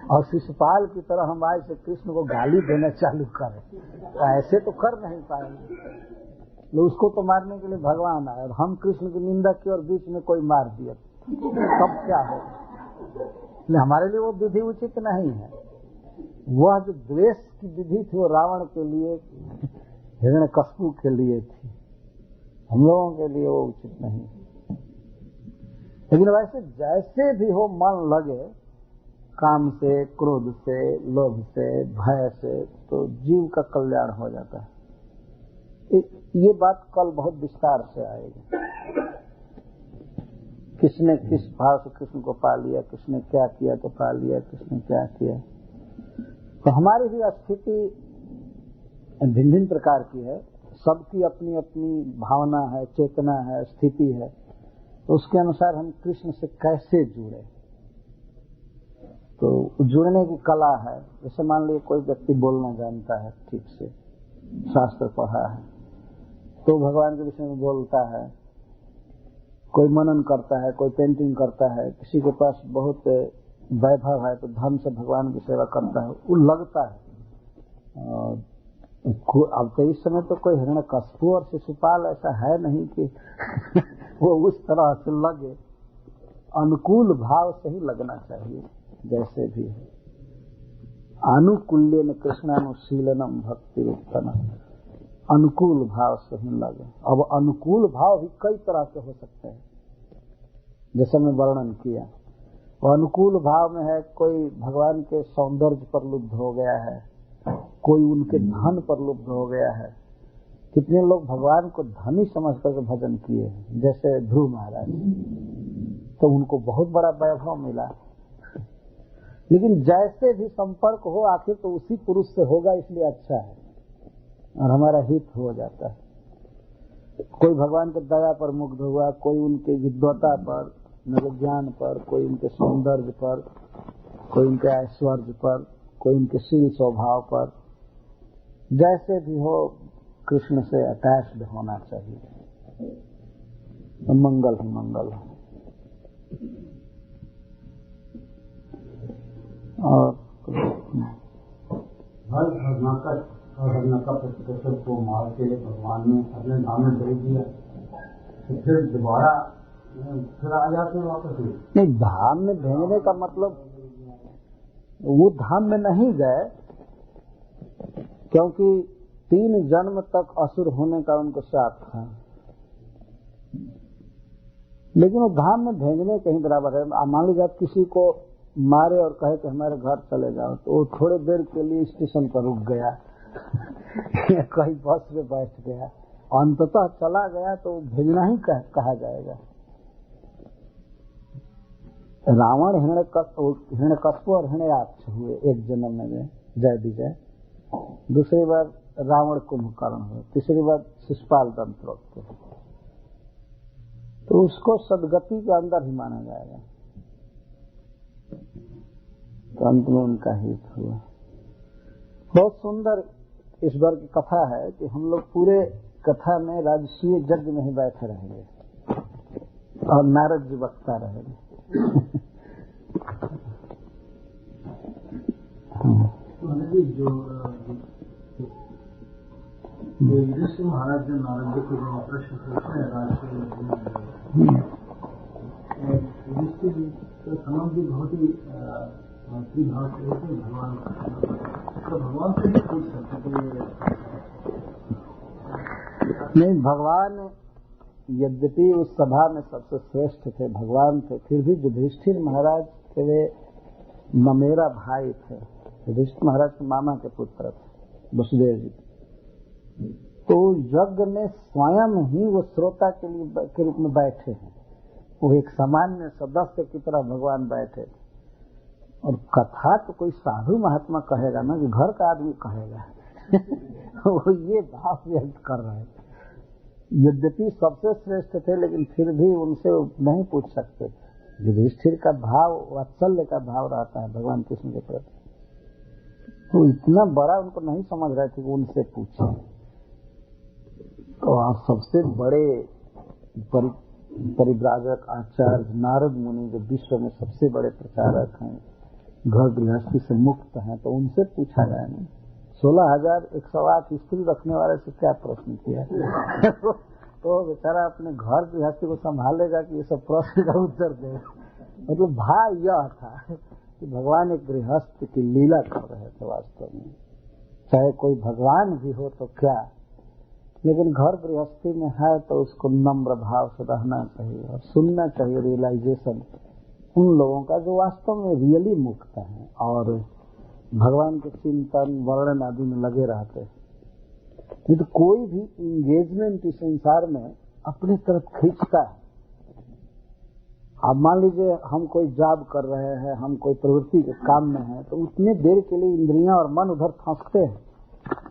और शिशुपाल की तरह हम आज से कृष्ण को गाली देना चालू करें, ऐसे तो कर नहीं पाएंगे। उसको तो मारने के लिए भगवान आए और हम कृष्ण की निंदा की और बीच में कोई मार दिया, तब क्या हो? हमारे लिए वो विधि उचित नहीं है। वह जो द्वेष की विधि थी वो रावण के लिए हिरण्यकश्यप के लिए थी, हम लोगों के लिए वो उचित नहीं। लेकिन वैसे जैसे भी हो मन लगे काम से, क्रोध से, लोभ से, भय से, तो जीव का कल्याण हो जाता है। ये बात कल बहुत विस्तार से आएगी। किसने किस भाव से कृष्ण को पा लिया, किसने क्या किया तो पा लिया, किसने क्या किया। तो हमारी भी स्थिति भिन्न भिन्न प्रकार की है, सबकी अपनी अपनी भावना है, चेतना है, स्थिति है। तो उसके अनुसार हम कृष्ण से कैसे जुड़े, तो जुड़ने की कला है। जैसे मान लीजिए कोई व्यक्ति बोलना जानता है, ठीक से शास्त्र पढ़ा है, तो भगवान के विषय में बोलता है। कोई मनन करता है, कोई पेंटिंग करता है, किसी के पास बहुत वैभव है तो धन से भगवान की सेवा करता है, वो लगता है। अब तो इस समय तो कोई हिरण्यकश्यप और शिशुपाल ऐसा है नहीं कि वो उस तरह से लगे। अनुकूल भाव से ही लगना चाहिए, जैसे भी है। आनुकूल्यन कृष्णानुशीलनम भक्ति उत्तम, अनुकूल भाव से ही लगे। अब अनुकूल भाव भी कई तरह के हो सकते हैं, जैसे मैं वर्णन किया। और अनुकूल भाव में है कोई भगवान के सौंदर्य पर लुब्ध हो गया है, कोई उनके धन पर लुब्ध हो गया है। कितने लोग भगवान को धनी समझ करके भजन किए हैं, जैसे ध्रुव महाराज, तो उनको बहुत बड़ा वैभव मिला। लेकिन जैसे भी संपर्क हो, आखिर तो उसी पुरुष से होगा, इसलिए अच्छा है और हमारा हित हो जाता है। कोई भगवान के दया पर मुग्ध हुआ, कोई उनके विद्वता पर, उनके ज्ञान पर, कोई उनके सौंदर्य पर, कोई उनके ऐश्वर्य पर, कोई उनके शील स्वभाव पर। जैसे भी हो कृष्ण से अटैच्ड होना चाहिए, तो मंगल ही मंगल हो। और हर हरनाकश कश्यप को मार के भगवान ने अपने धाम में भेज दिया, तो फिर दोबारा फिर आ जाते वापस। नहीं, धाम में भेजने का मतलब वो धाम में नहीं गए, क्योंकि 3 जन्म तक असुर होने का उनको श्राप था। लेकिन वो धाम में भेजने कहीं बराबर है। मान लीजिए आप किसी को मारे और कहे कि हमारे घर चले जाओ, तो वो थोड़े देर के लिए स्टेशन पर रुक गया या कहीं बस में बैठ गया, अंततः चला गया, तो भेजना ही कहा जाएगा। रावण हिरण्यकश्यप और हिरण्याक्ष हुए एक जन्म में, जय विजय। दूसरी बार रावण कुंभकर्ण हुए, तीसरी बार शिशुपाल दंतरोक्त। तो उसको सदगति के अंदर ही माना जाएगा। तो अंत में उनका हित हुआ। बहुत सुंदर इस बार की कथा है कि हम लोग पूरे कथा में राजसूय यज्ञ में ही बैठे रहेंगे और नारद जी वक्ता रहेंगे। जो युधिष्ठिर महाराज जो नारद जी को जो प्रश्न पूछते हैं राजसूय यज्ञ में, युधिष्ठिर तो समझ भी बहुत ही भाव से भगवान तो भगवान से भी पूछ सकते। नहीं, भगवान यद्यपि उस सभा में सबसे श्रेष्ठ थे, भगवान थे, फिर भी युधिष्ठिर महाराज के वे ममेरा भाई थे। युधिष्ठिर महाराज के मामा के पुत्र थे वसुदेव जी। तो यज्ञ में स्वयं ही वो श्रोता के रूप में बैठे हैं। वो एक सामान्य सदस्य की तरह भगवान बैठे थे। और कथा तो कोई साधु महात्मा कहेगा ना, कि घर का आदमी कहेगा। वो ये भाव व्यक्त कर रहे थे। यद्यपि सबसे श्रेष्ठ थे, लेकिन फिर भी उनसे नहीं पूछ सकते। युधिष्ठिर का भाव वात्सल्य का भाव रहता है भगवान कृष्ण के प्रति। तो इतना बड़ा उनको नहीं समझ रहे थे कि उनसे पूछे। तो आप सबसे बड़े परिव्राजक आचार्य नारद मुनि, जो विश्व में सबसे बड़े प्रचारक हैं, घर गृहस्थी से मुक्त हैं, तो उनसे पूछा जाए ना। 16,108 स्त्री रखने वाले से क्या प्रश्न किया? तो बेचारा अपने घर गृहस्थी को संभालेगा कि ये सब प्रश्न का उत्तर दे। मतलब भाव यह था कि भगवान एक गृहस्थ की लीला कर रहे थे वास्तव में। चाहे कोई भगवान भी हो तो क्या, लेकिन घर गृहस्थी में है तो उसको नम्र भाव से रहना चाहिए और सुनना चाहिए रियलाइजेशन उन लोगों का जो वास्तव में रियली मुक्त हैं और भगवान के चिंतन वर्णन आदि में लगे रहते हैं। नहीं तो कोई भी इंगेजमेंट इस संसार में अपनी तरफ खींचता है। अब मान लीजिए हम कोई जॉब कर रहे हैं, हम कोई प्रवृत्ति के काम में हैं, तो उतने देर के लिए इंद्रियां और मन उधर फंसते हैं।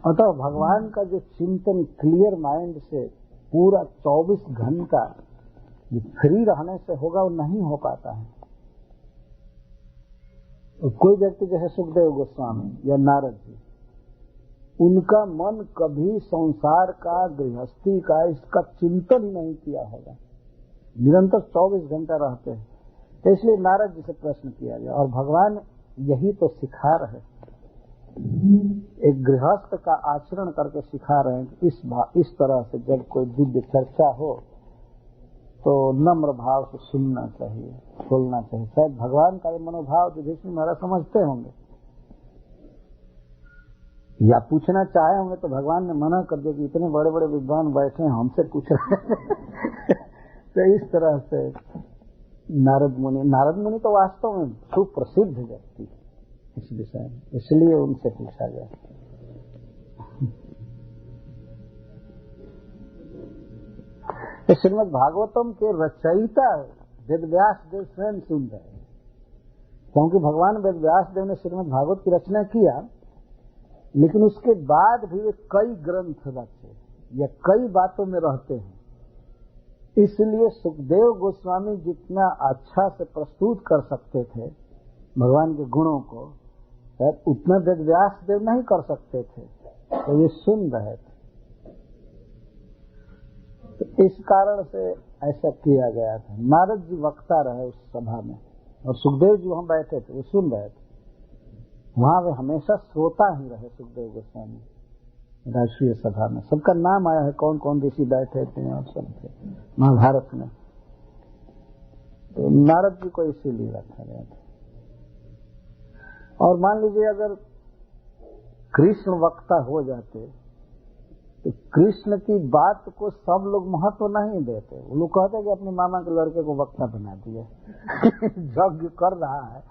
अतः भगवान का जो चिंतन क्लियर माइंड से पूरा 24 घंटा फ्री रहने से होगा वो नहीं हो पाता है। तो कोई व्यक्ति जैसे सुखदेव गोस्वामी या नारद जी, उनका मन कभी संसार का, गृहस्थी का, इसका चिंतन ही नहीं किया होगा, निरंतर 24 घंटा रहते हैं। तो इसलिए नारद जी से प्रश्न किया गया और भगवान यही तो सिखा रहे, एक गृहस्थ का आचरण करके सिखा रहे हैं कि इस तरह से जब कोई दिव्य चर्चा हो तो नम्र भाव से सुनना चाहिए, बोलना चाहिए। शायद भगवान का ये मनोभाव युधिष्ठिर महाराज समझते होंगे या पूछना चाहे होंगे, तो भगवान ने मना कर दिया कि इतने बड़े बड़े विद्वान बैठे हैं, हमसे पूछ रहे हैं। तो इस तरह से नारद मुनि तो वास्तव में सुप्रसिद्ध व्यक्ति है इस विषय में, इसलिए उनसे पूछा गया। श्रीमद् भागवतम के रचयिता वेदव्यास देव स्वयं सुन रहे हैं, क्योंकि भगवान वेदव्यास देव ने श्रीमद् भागवत की रचना किया, लेकिन उसके बाद भी वे कई ग्रंथ रचे या कई बातों में रहते हैं। इसलिए सुखदेव गोस्वामी जितना अच्छा से प्रस्तुत कर सकते थे भगवान के गुणों को, उतना वेदव्यास देव नहीं कर सकते थे, तो ये सुन रहे थे। तो इस कारण से ऐसा किया गया था। नारद जी वक्ता रहे उस सभा में और सुखदेव जी वहां बैठे थे, वो सुन रहे थे। वहां वे हमेशा श्रोता ही रहे। सुखदेव गोस्वामी राष्ट्रीय सभा में सबका नाम आया है, कौन कौन ऋषि बैठे थे और सब थे महाभारत में। तो नारद जी को इसीलिए रखा गया था। और मान लीजिए अगर कृष्ण वक्ता हो जाते तो कृष्ण की बात को सब लोग महत्व नहीं देते। वो लोग कहते कि अपने मामा के लड़के को वक्ता बना दिया, यज्ञ कर रहा है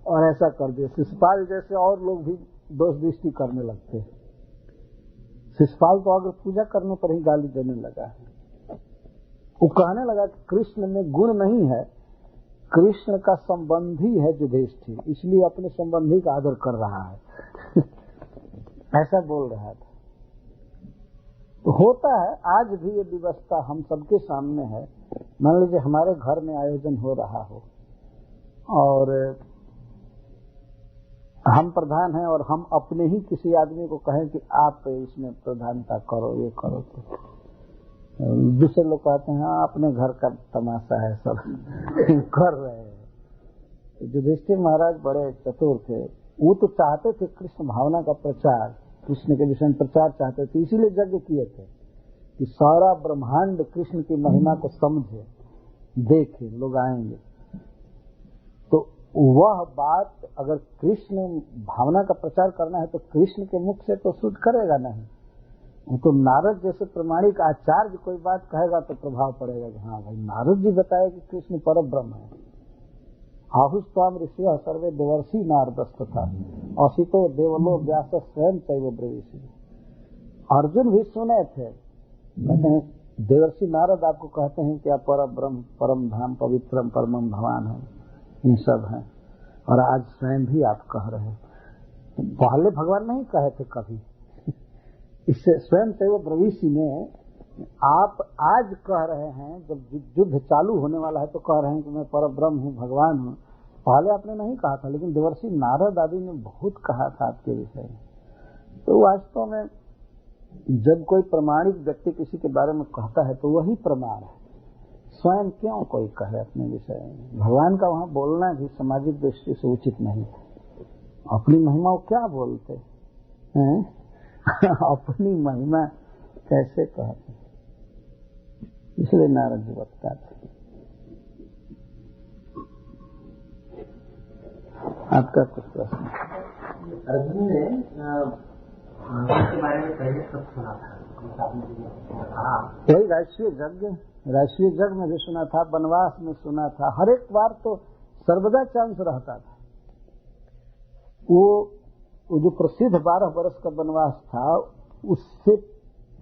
और ऐसा कर दिया। शिषपाल जैसे और लोग भी दोष दृष्टि करने लगते हैं। शिषपाल तो अगर पूजा करने पर ही गाली देने लगा है। वो कहने लगा कि कृष्ण में गुण नहीं है, कृष्ण का संबंधी है युधिष्ठिर, इसलिए अपने संबंधी का आदर कर रहा है। ऐसा बोल रहा था। तो होता है, आज भी ये व्यवस्था हम सबके सामने है। मान लीजिए हमारे घर में आयोजन हो रहा हो और हम प्रधान हैं और हम अपने ही किसी आदमी को कहें कि आप इसमें प्रधानता करो, ये करो, तो दूसरे लोग कहते हैं हाँ अपने घर का तमाशा है, सब कर रहे हैं। तो युधिष्ठिर महाराज बड़े चतुर थे। वो तो चाहते थे कृष्ण भावना का प्रचार, कृष्ण के विषय में प्रचार चाहते थे, इसीलिए यज्ञ किए थे कि सारा ब्रह्मांड कृष्ण की महिमा को समझे, देखे, लोग आएंगे। तो वह बात अगर कृष्ण भावना का प्रचार करना है तो कृष्ण के मुख से तो शुद्ध करेगा नहीं। वो तो नारद जैसे प्रमाणिक आचार्य कोई बात कहेगा तो प्रभाव पड़ेगा कि हाँ भाई नारद जी बताए कि कृष्ण पर ब्रह्म है। आहुस्वाम ऋषि सर्वे देवर्षि नारदस्तथा असितो देवलो व्यास स्वयं चैव ब्रवीषि। अर्जुन भी सुने थे, कहते हैं देवर्षि नारद आपको कहते हैं कि आप पर ब्रह्म, परम धाम, पवित्रम परमम भगवान है, ये सब है। और आज स्वयं भी आप कह रहे हैं, पहले भगवान नहीं कहे थे कभी। इससे स्वयं चैव ब्रवीषि में आप आज कह रहे हैं, जब युद्ध चालू होने वाला है तो कह रहे हैं कि मैं पर ब्रह्म हूँ, भगवान हूँ। पहले आपने नहीं कहा था, लेकिन देवर्षि नारद आदि ने बहुत कहा था आपके विषय में। तो वास्तव में जब कोई प्रमाणिक व्यक्ति किसी के बारे में कहता है तो वही प्रमाण है। स्वयं क्यों कोई कहे अपने विषय में? भगवान का वहाँ बोलना भी सामाजिक दृष्टि से उचित नहीं है। अपनी महिमा वो क्या बोलते हैं? अपनी महिमा कैसे कहते? इसलिए नारद जी वक्ता थे। आपका कुछ प्रश्न? अर्जुन ने भगवान के बारे में पहले सब सुना था, वही राष्ट्रीय जग में भी सुना था, वनवास में सुना था। हर एक बार तो सर्वदा चांस रहता था। वो जो प्रसिद्ध 12 वर्ष का वनवास था, उससे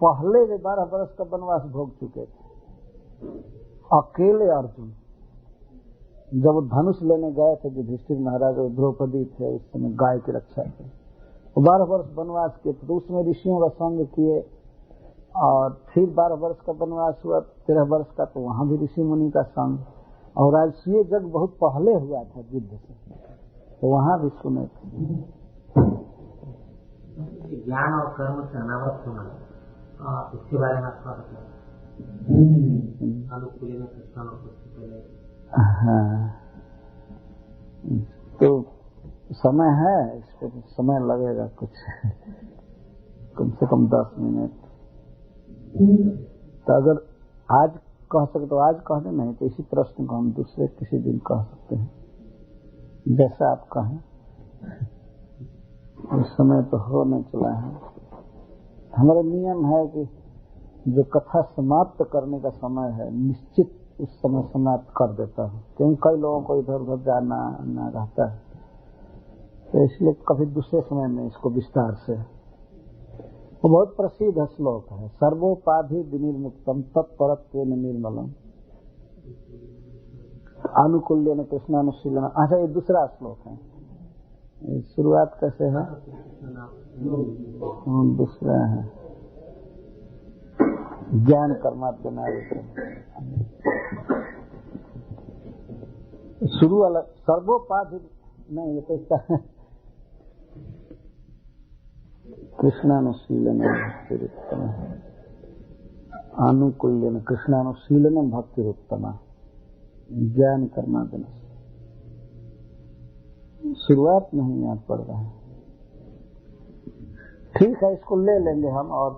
पहले वे 12 वर्ष का वनवास भोग चुके थे। अकेले अर्जुन जब धनुष लेने गए थे, युधिष्ठिर महाराज और द्रौपदी थे, उस समय गाय की रक्षा की, 12 वर्ष वनवास किए थे। तो उसमें ऋषियों का संग किए, और फिर 12 वर्ष का वनवास हुआ, 13 वर्ष का, तो वहां भी ऋषि मुनि का संग। और राजसूय जग बहुत पहले हुआ था युद्ध से, तो वहां भी सुने थे। ज्ञान और कर्म से अनावृत होना, इसके बारे में आपका बताया। हाँ, तो समय है, इस पर समय लगेगा कुछ, कम से कम 10 मिनट। तो अगर आज कह सके तो आज कह दें, नहीं तो इसी प्रश्न को हम दूसरे किसी दिन कह सकते हैं, जैसा आप कहें। उस समय तो हो नहीं चला है। हमारा नियम है कि जो कथा समाप्त करने का समय है, निश्चित उस समय समाप्त कर देता हूँ, क्योंकि कई लोगों को इधर उधर जाना आना रहता है, तो इसलिए कभी दूसरे समय में इसको विस्तार से। वो बहुत प्रसिद्ध श्लोक है, सर्वोपाधि विनिर्मुक्तम तत्परत्वेन निर्मलम आनुकूल्येन कृष्णानुशीलन। अच्छा, ये दूसरा श्लोक है। शुरुआत कैसे है? दूसरा है, ज्ञान कर्मात्मना। शुरू वाला सर्वोपाधि नहीं, ये तो कृष्णानुशीलन भक्तिरुत्तम आनुकूल्यन कृष्णानुशीलन भक्तिरुत्तम ज्ञान कर्मात्मना। शुरुआत नहीं याद पड़ रहा है। ठीक है, इसको ले लेंगे हम और